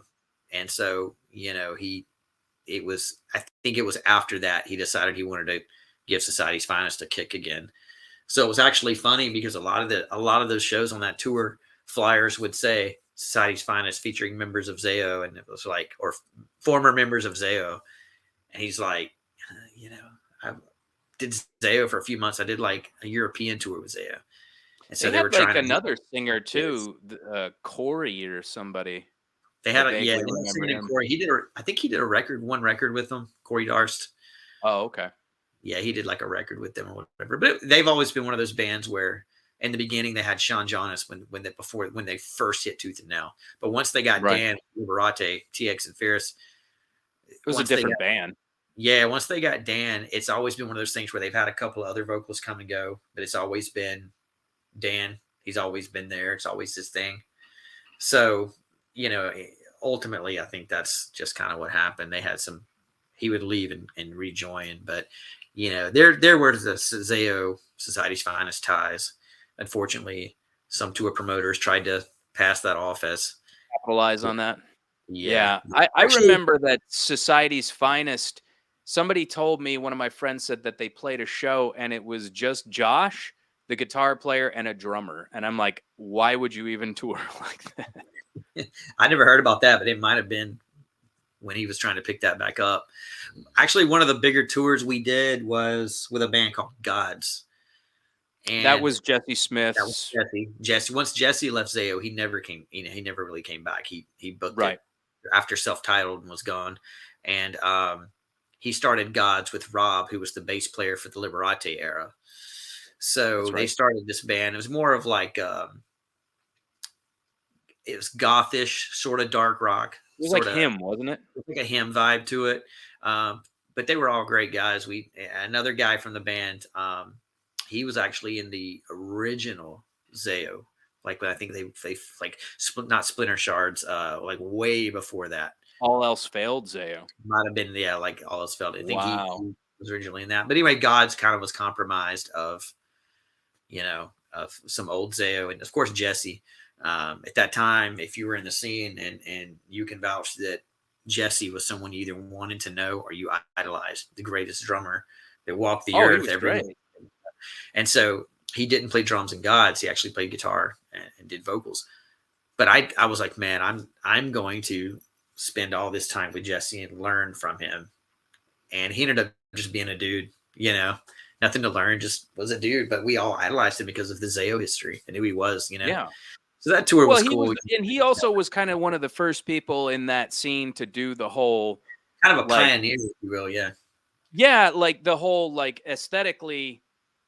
And so, I think it was after that he decided he wanted to give Society's Finest a kick again. So it was actually funny because a lot of those shows on that tour flyers would say Society's Finest featuring members of Zayo, and it was like, or former members of Zayo. And he's like, I did Zayo for a few months. I did like a European tour with Zayo. And so They they were had like trying to another singer this. too, Corey or somebody. They I had they vaguely had a remember singer named him. Corey. I think he did one record with them, Corey Darst. Oh, okay. Yeah, he did like a record with them or whatever. But they've always been one of those bands where in the beginning they had Sean Jonas when they first hit Tooth and Nail. But once they got Right. Dan, Liberate, TX, and Ferris, It was a different band. once they got Dan, it's always been one of those things where they've had a couple of other vocalists come and go, but it's always been Dan. He's always been there. It's always his thing. So, ultimately, I think that's just kind of what happened. He would leave and rejoin, but there were the Zayo Society's Finest ties. Unfortunately, some tour promoters tried to pass that off as, Capitalize on that. yeah. Yeah. I Actually, remember that Society's Finest, somebody told me, one of my friends said that they played a show and it was just Josh, the guitar player, and a drummer. And I'm like, why would you even tour like that? I never heard about that, but it might have been when he was trying to pick that back up. Actually, one of the bigger tours we did was with a band called Gods. And That was Jesse that was Smith's. Jesse. Once Jesse left Zayo, he never came. He never really came back. He booked Right. it after self-titled and was gone. And he started Gods with Rob, who was the bass player for the Liberate era. So That's they right. started this band. It was more of like it was gothish, sort of dark rock, It was like sort of him, wasn't it? like a hymn vibe to it. But they were all great guys. Another guy from the band. He was actually in the original Zayo, like I think they like not Splinter Shards, like way before that. All else failed, Zayo. Might have been, yeah, like All Else Failed. I think Wow. he was originally in that. But anyway, Gods kind of was compromised of some old Zayo and of course Jesse. At that time, if you were in the scene and you can vouch that Jesse was someone you either wanted to know or you idolized, the greatest drummer that walked the Oh, he earth was every. great. And so he didn't play drums in Gods. He actually played guitar and did vocals. But I was like, man, I'm going to spend all this time with Jesse and learn from him. And he ended up just being a dude, nothing to learn, just was a dude. But we all idolized him because of the Zayo history and who he was. Yeah. So that tour Well, was he was, cool. and he also was kind of one of the first people in that scene to do the whole, Kind of a like, pioneer, if you will. Yeah. yeah, like the whole, like, aesthetically,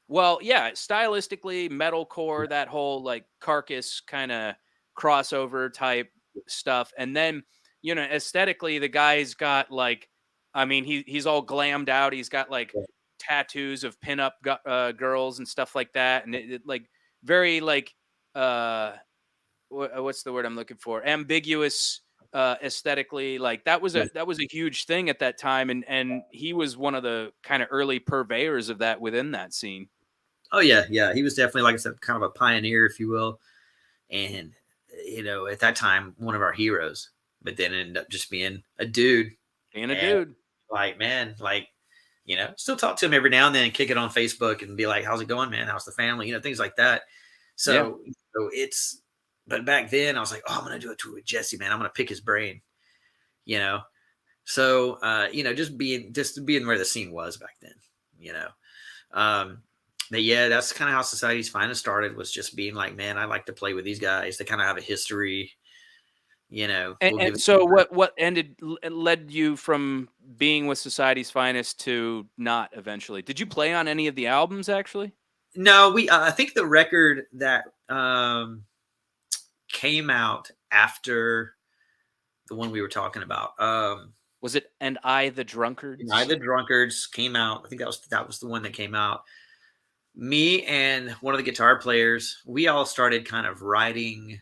well, yeah, stylistically, metalcore, that whole like Carcass kind of crossover type stuff. And then, aesthetically, the guy's got like, I mean, he's all glammed out. He's got like tattoos of pinup girls and stuff like that. And it like very like, what's the word I'm looking for? Ambiguous aesthetically. Like that was a huge thing at that time, and he was one of the kind of early purveyors of that within that scene. Oh yeah, yeah. He was definitely, like I said, kind of a pioneer, if you will, and at that time, one of our heroes. But then ended up just being a dude, Being a and dude. like, man, like, still talk to him every now and then, kick it on Facebook, and be like, "How's it going, man? How's the family?" Things like that. Yeah. So it's. But back then, I was like, "Oh, I'm gonna do a tour with Jesse, man. I'm gonna pick his brain." So just being where the scene was back then. Um, But yeah, that's kind of how Society's Finest started, was just being like, man, I like to play with these guys. They kind of have a history, we'll give And it. so what led you from being with Society's Finest to not eventually? Did you play on any of the albums actually? No, I think the record that came out after the one we were talking about, Was it And I the I Drunkards? the Drunkards came out. I think that was the one that came out. Me and one of the guitar players, we all started kind of writing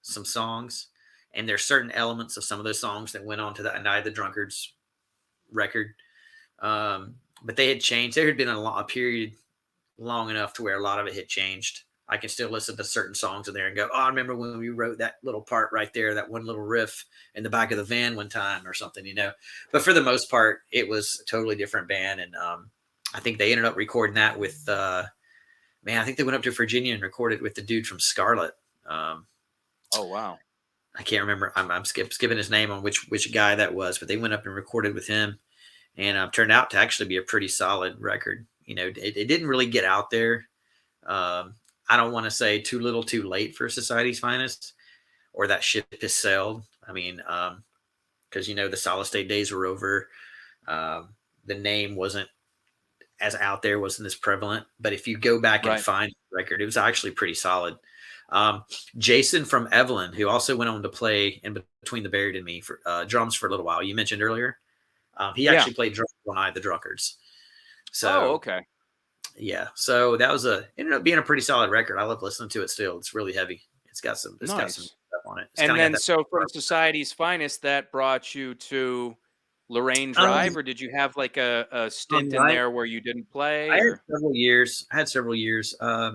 some songs, and there's certain elements of some of those songs that went on to the And I the Drunkards record. But they had changed. There had been a period long enough to where a lot of it had changed. I can still listen to certain songs in there and go, oh, I remember when we wrote that little part right there, that one little riff in the back of the van one time or something. But for the most part, it was a totally different band. And I think they ended up recording that with, man, I think they went up to Virginia and recorded with the dude from Scarlet. Um, Oh wow. I can't remember. I'm skipping his name on which guy that was, but they went up and recorded with him, and turned out to actually be a pretty solid record. It didn't really get out there. I don't want to say too little, too late for Society's Finest, or that ship has sailed. I mean, because the Solid State days were over. The name wasn't as out there, wasn't as prevalent. But if you go back and Right. find the record, it was actually pretty solid. Jason from Evelyn, who also went on to play in Between the Buried and Me for drums for a little while, you mentioned earlier. He Yeah. actually played drums on I the Drunkards. Oh, So okay. yeah, so that ended up being a pretty solid record. I love listening to it still. It's really heavy. It's got some Nice. stuff on it. It's And kind of got then that. so from Society's Finest, that brought you to Lorraine Drive, or did you have like a stint in Right. there where you didn't I play had or several years. I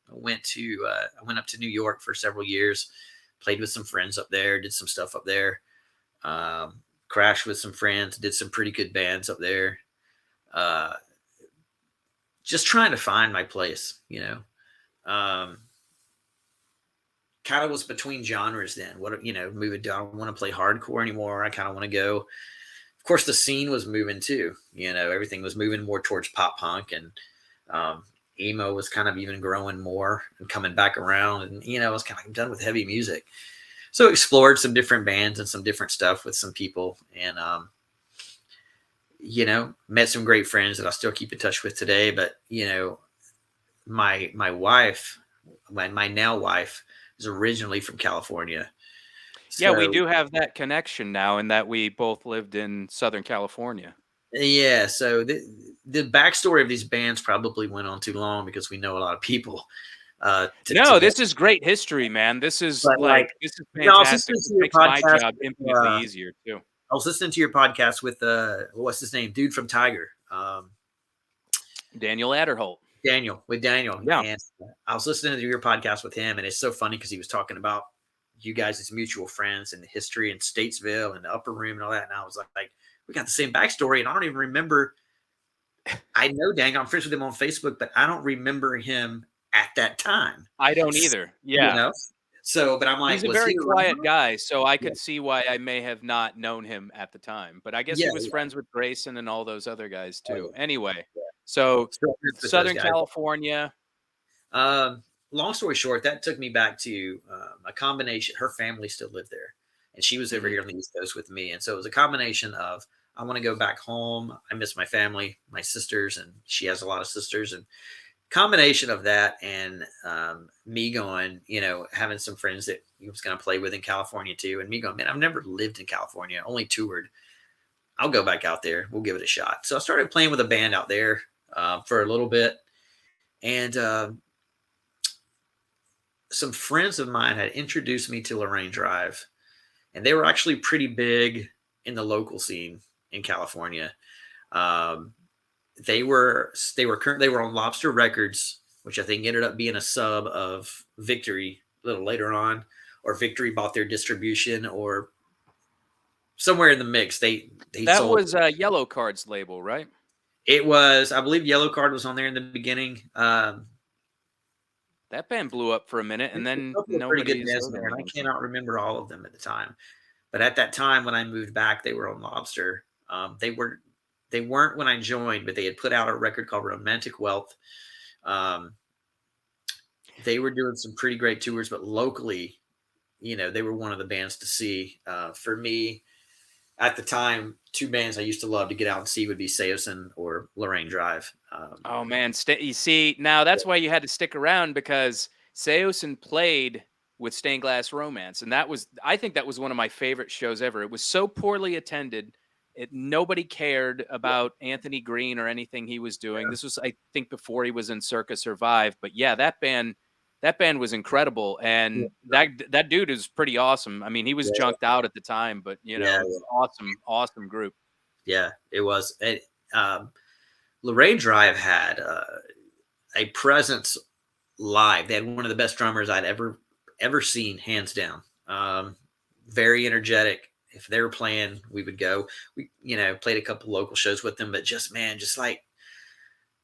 went up to New York for several years, played with some friends up there, did some stuff up there. Crashed with some friends, did some pretty good bands up there. Uh, just trying to find my place. Um, kind of was between genres then. Moving down. I don't want to play hardcore anymore. I kind of want to go. Of course, the scene was moving too. Everything was moving more towards pop punk, and um, emo was kind of even growing more and coming back around. And I was kind of done with heavy music, so explored some different bands and some different stuff with some people, and met some great friends that I still keep in touch with today. But my wife, my now wife, is originally from California. yeah, we So do have that connection now in that we both lived in Southern California. yeah, so the backstory of these bands probably went on too long because we know a lot of people No, together. this is great history, man. But like, This is I was fantastic. listening This to your makes my podcast. job infinitely easier too. I was listening to your podcast with what's his name, dude from Tiger, Daniel Adderholt. Daniel, Yeah. and I was listening to your podcast with him, and it's so funny because he was talking about you guys as mutual friends and the history in Statesville and the Upper Room and all that, and I was like, we got the same backstory, and I don't even remember. I know Daniel, I'm friends with him on Facebook, but I don't remember him at that time. I don't either. You Yeah. know, but I'm He's like, a was he very quiet around? guy, so I Yeah, could see why I may have not known him at the time, but I guess yeah, he was yeah. friends with Grayson and all those other guys Oh too. yeah, Anyway, yeah. so Still friends with those Southern guys. California. Long story short, that took me back to a combination. Her family still lived there, and she was over Mhm. here on the East Coast with me. And so it was a combination of I want to go back home. I miss my family, my sisters, and she has a lot of sisters. And combination of that and me going, having some friends that he was going to play with in California too, and me going, man, I've never lived in California, only toured. I'll go back out there. We'll give it a shot. So I started playing with a band out there for a little bit, and some friends of mine had introduced me to Lorraine Drive, and they were actually pretty big in the local scene in California. Um, they were on Lobster Records, which I think ended up being a sub of Victory a little later on, or Victory bought their distribution, or somewhere in the mix. They That sold. was Yellow Card's label, right? It was, I believe, Yellow Card was on there in the beginning. That band blew up for a minute, and There's a then couple of pretty good nobody's bands heard there, and I anything from. cannot remember all of them at the time. But at that time, when I moved back, they were on Lobster. They weren't when I joined, but they had put out a record called Romantic Wealth, Um, they were doing some pretty great tours, but locally, they were one of the bands to see. For me, at the time, two bands I used to love to get out and see would be Seosin or Lorraine Drive. Oh man, you see, now that's why you had to stick around because Seosin played with Stained Glass Romance, and I think that was one of my favorite shows ever. It was so poorly attended. Nobody cared about Anthony Green or anything he was doing. This was, I think, before he was in Circa Survive. But yeah, that band was incredible, Yeah, and that dude is pretty awesome. I mean, he was yeah, junked out at the time, but yeah, awesome, awesome group. yeah. It was. Lorraine Drive had a presence live. They had one of the best drummers I'd ever seen, hands down. Very energetic. If they were playing, we would go. We played a couple local shows with them, but just like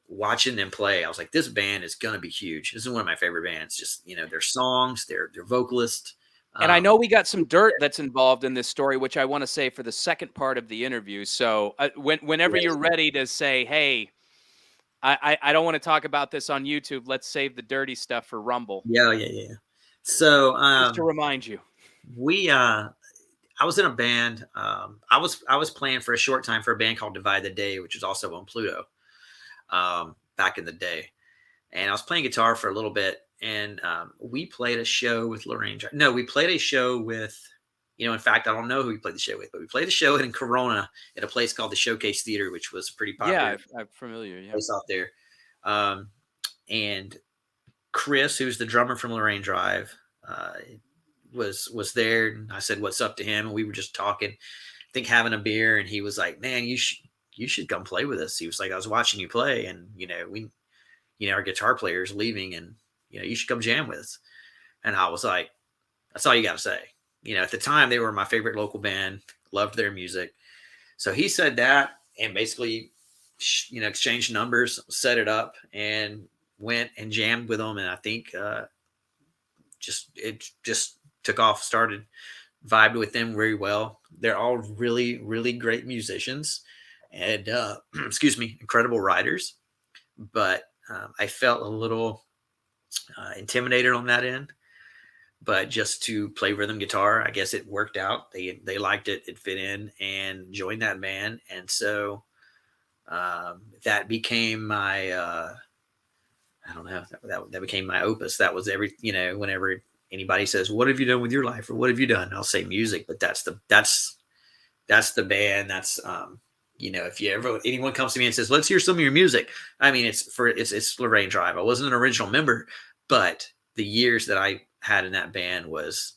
watching them play, I was like, this band is gonna be huge. This is one of my favorite bands. Just their songs, their vocalist. And I Um, know we got some dirt that's involved in this story, which I want to say for the second part of the interview. So whenever you're ready to say, "Hey, I don't want to talk about this on YouTube. Let's save the dirty stuff for Rumble," yeah, yeah, yeah, yeah. So just to remind you. we I was in a band. I was playing for a short time for a band called Divide the Day, which was also on Pluto back in the day. And I was playing guitar for a little bit, and we played a show with Lorraine. No, we played a show with, in fact, I don't know who we played the show with, but we played a show in Corona at a place called the Showcase Theater, which was a pretty Yeah, popular I'm familiar. Yeah. place out there. And Chris, who's the drummer from Lorraine Drive, was there, and I said, "What's up?" to him, and we were just talking, I think having a beer, and he was like, "Man, you should come play with us." He was like, "I was watching you play, and our guitar player is leaving, and you should come jam with us." And I was like, "That's all you got to say." At the time, they were my favorite local band, loved their music. So he said that, and basically, exchanged numbers, set it up, and went and jammed with them. And I think it just took off, started vibed with them very well. They're all really, really great musicians, and excuse me, incredible writers. But I felt a little intimidated on that end. But just to play rhythm guitar, I guess it worked out. They liked it, it fit in, and joined that band. And so that became my I don't know, that became my opus. That was whenever anybody says, "What have you done with your life?" or "What have you done?" I'll say music. But that's the band. That's if anyone comes to me and says, "Let's hear some of your music," I mean, it's Lorraine Drive. I wasn't an original member, but the years that I had in that band was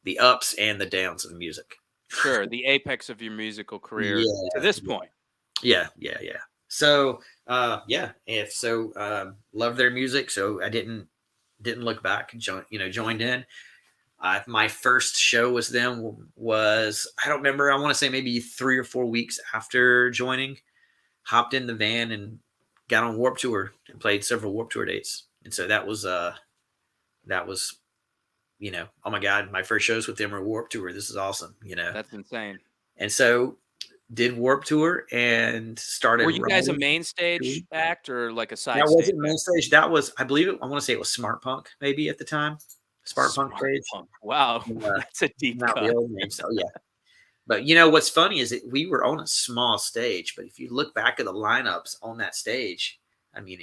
the ups and the downs of music. Sure, the apex of your musical career to Yeah, this point. yeah, yeah, yeah. So yeah, if so, love their music. So I didn't look back. Joined in. My first show was them was, I don't remember. I want to say maybe 3 or 4 weeks after joining. Hopped in the van and got on Warp Tour and played several Warp Tour dates. And so that was oh my God, my first shows with them are Warp Tour. This is awesome. That's insane. And so did Warp Tour and started Were you guys a writing. main stage act or like a That side stage wasn't act? main stage. That was, I believe I want to say it was Smart Punk maybe at the time. Smart Punk Smart stage. punk. Wow, Uh, that's a deep Not the cut. old name. So yeah. But what's funny is that we were on a small stage, but if you look back at the lineups on that stage, I mean,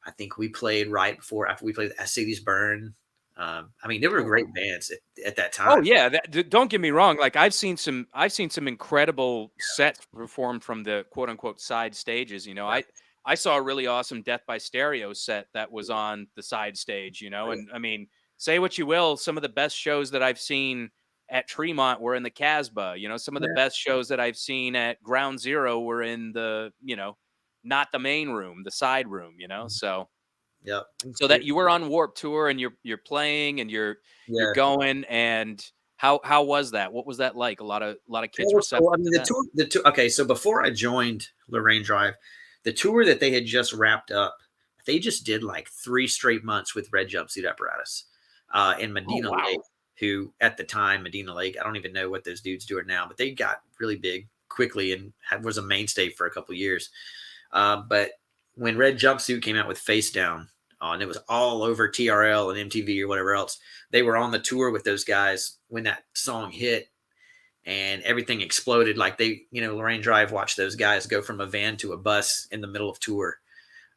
I think we played right before, after we played As Cities Burn. I mean, there were Oh, wow. great bands at that Oh time. yeah, don't get me wrong. Like I've seen some incredible sets performed from the quote unquote side stages. I saw a really awesome Death by Stereo set that was on the side stage. And I mean, say what you will, some of the best shows that I've seen at Tremont were in the Casbah. Some of the Yeah, best shows that I've seen at Ground Zero were in the not the main room, the side room. So yeah, that you were on Warp Tour and you're playing and you're yeah. going, and how was that? What was that like? A lot of That kids was cool. I receptive mean, to that? the tour. Okay, so before I joined Lorraine Drive, the tour that they had just wrapped up, they just did like 3 straight months with Red Jumpsuit Apparatus in Oh Medina Lake. wow. Who at the time, Medina Lake, I don't even know what those dudes doing now, but they got really big quickly and was a mainstay for a couple years. But when Red Jumpsuit came out with Face Down, and it was all over TRL and MTV or whatever else. They were on the tour with those guys when that song hit, and everything exploded. Like Lorene Drive watched those guys go from a van to a bus in the middle of tour,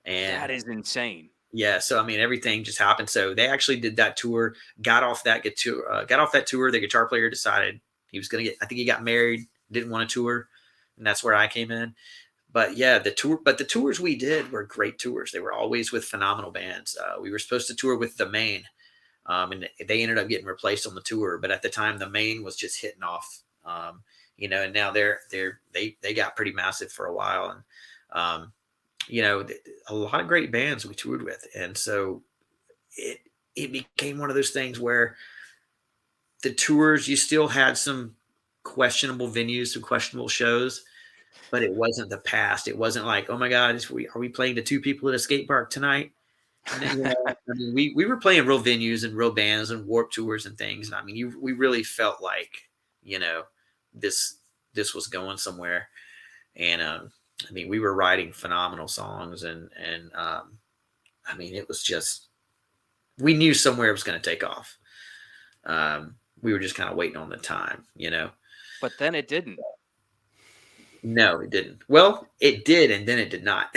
and That is insane. yeah, so I mean, everything just happened. So they actually did that tour, got off that tour. The guitar player decided he was going to get. I think he got married, didn't want to tour, and that's where I came in. But yeah, the tours we did were great tours. They were always with phenomenal bands. We were supposed to tour with the Maine, and they ended up getting replaced on the tour. But at the time, the Maine was just hitting off. And now they got pretty massive for a while, and a lot of great bands we toured with. And so it became one of those things where the tours, you still had some questionable venues, some questionable shows, but it wasn't the past. It wasn't like, oh my God, are we playing to 2 people at a skate park tonight? And then, I mean, we were playing real venues and real bands and Warp tours and things. And I mean, we really felt like, this was going somewhere. And I mean, we were writing phenomenal songs, and I mean, it was just, we knew somewhere it was going to take off. We were just kind of waiting on the time, But then it didn't. No, it didn't. Well, it did, and then it did not.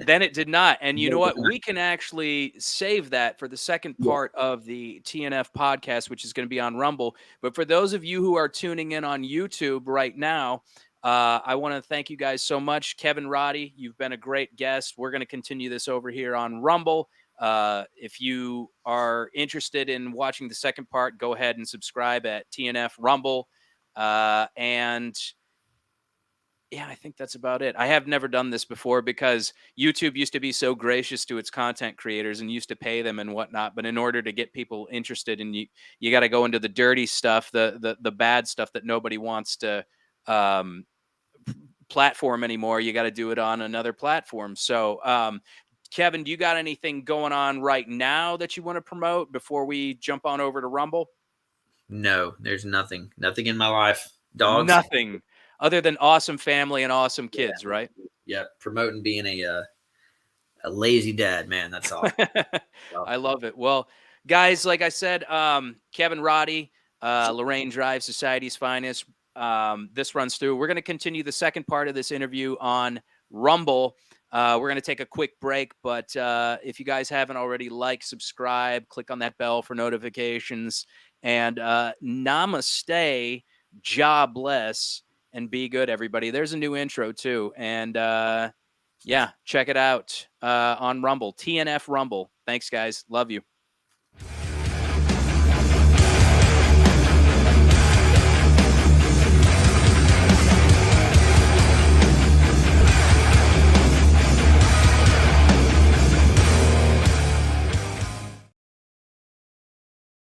Then it did not. And you know what? We can actually save that for the second part of the TNF podcast, which is going to be on Rumble. But for those of you who are tuning in on YouTube right now, I want to thank you guys so much. Kevin, Roddy, you've been a great guest. We're going to continue this over here on Rumble. If you are interested in watching the second part, go ahead and subscribe at TNF Rumble. And yeah, I think that's about it. I have never done this before because YouTube used to be so gracious to its content creators and used to pay them and whatnot. But in order to get people interested, and you got to go into the dirty stuff, the bad stuff that nobody wants to platform anymore. You got to do it on another platform. So, Kevin, do you got anything going on right now that you want to promote before we jump on over to Rumble? No, there's nothing in my life. Dogs. Nothing other than awesome family and awesome kids, right? Yeah, promoting being a lazy dad, man. That's all. I love it. Well, guys, like I said, Kevin, Roddy, Lorene Drive, Society's Finest. This runs through. We're going to continue the second part of this interview on Rumble. We're going to take a quick break, but if you guys haven't already, subscribe, click on that bell for notifications, and namaste, God bless, and be good, everybody. There's a new intro too, and yeah, check it out on Rumble, TNF Rumble. Thanks, guys. Love you.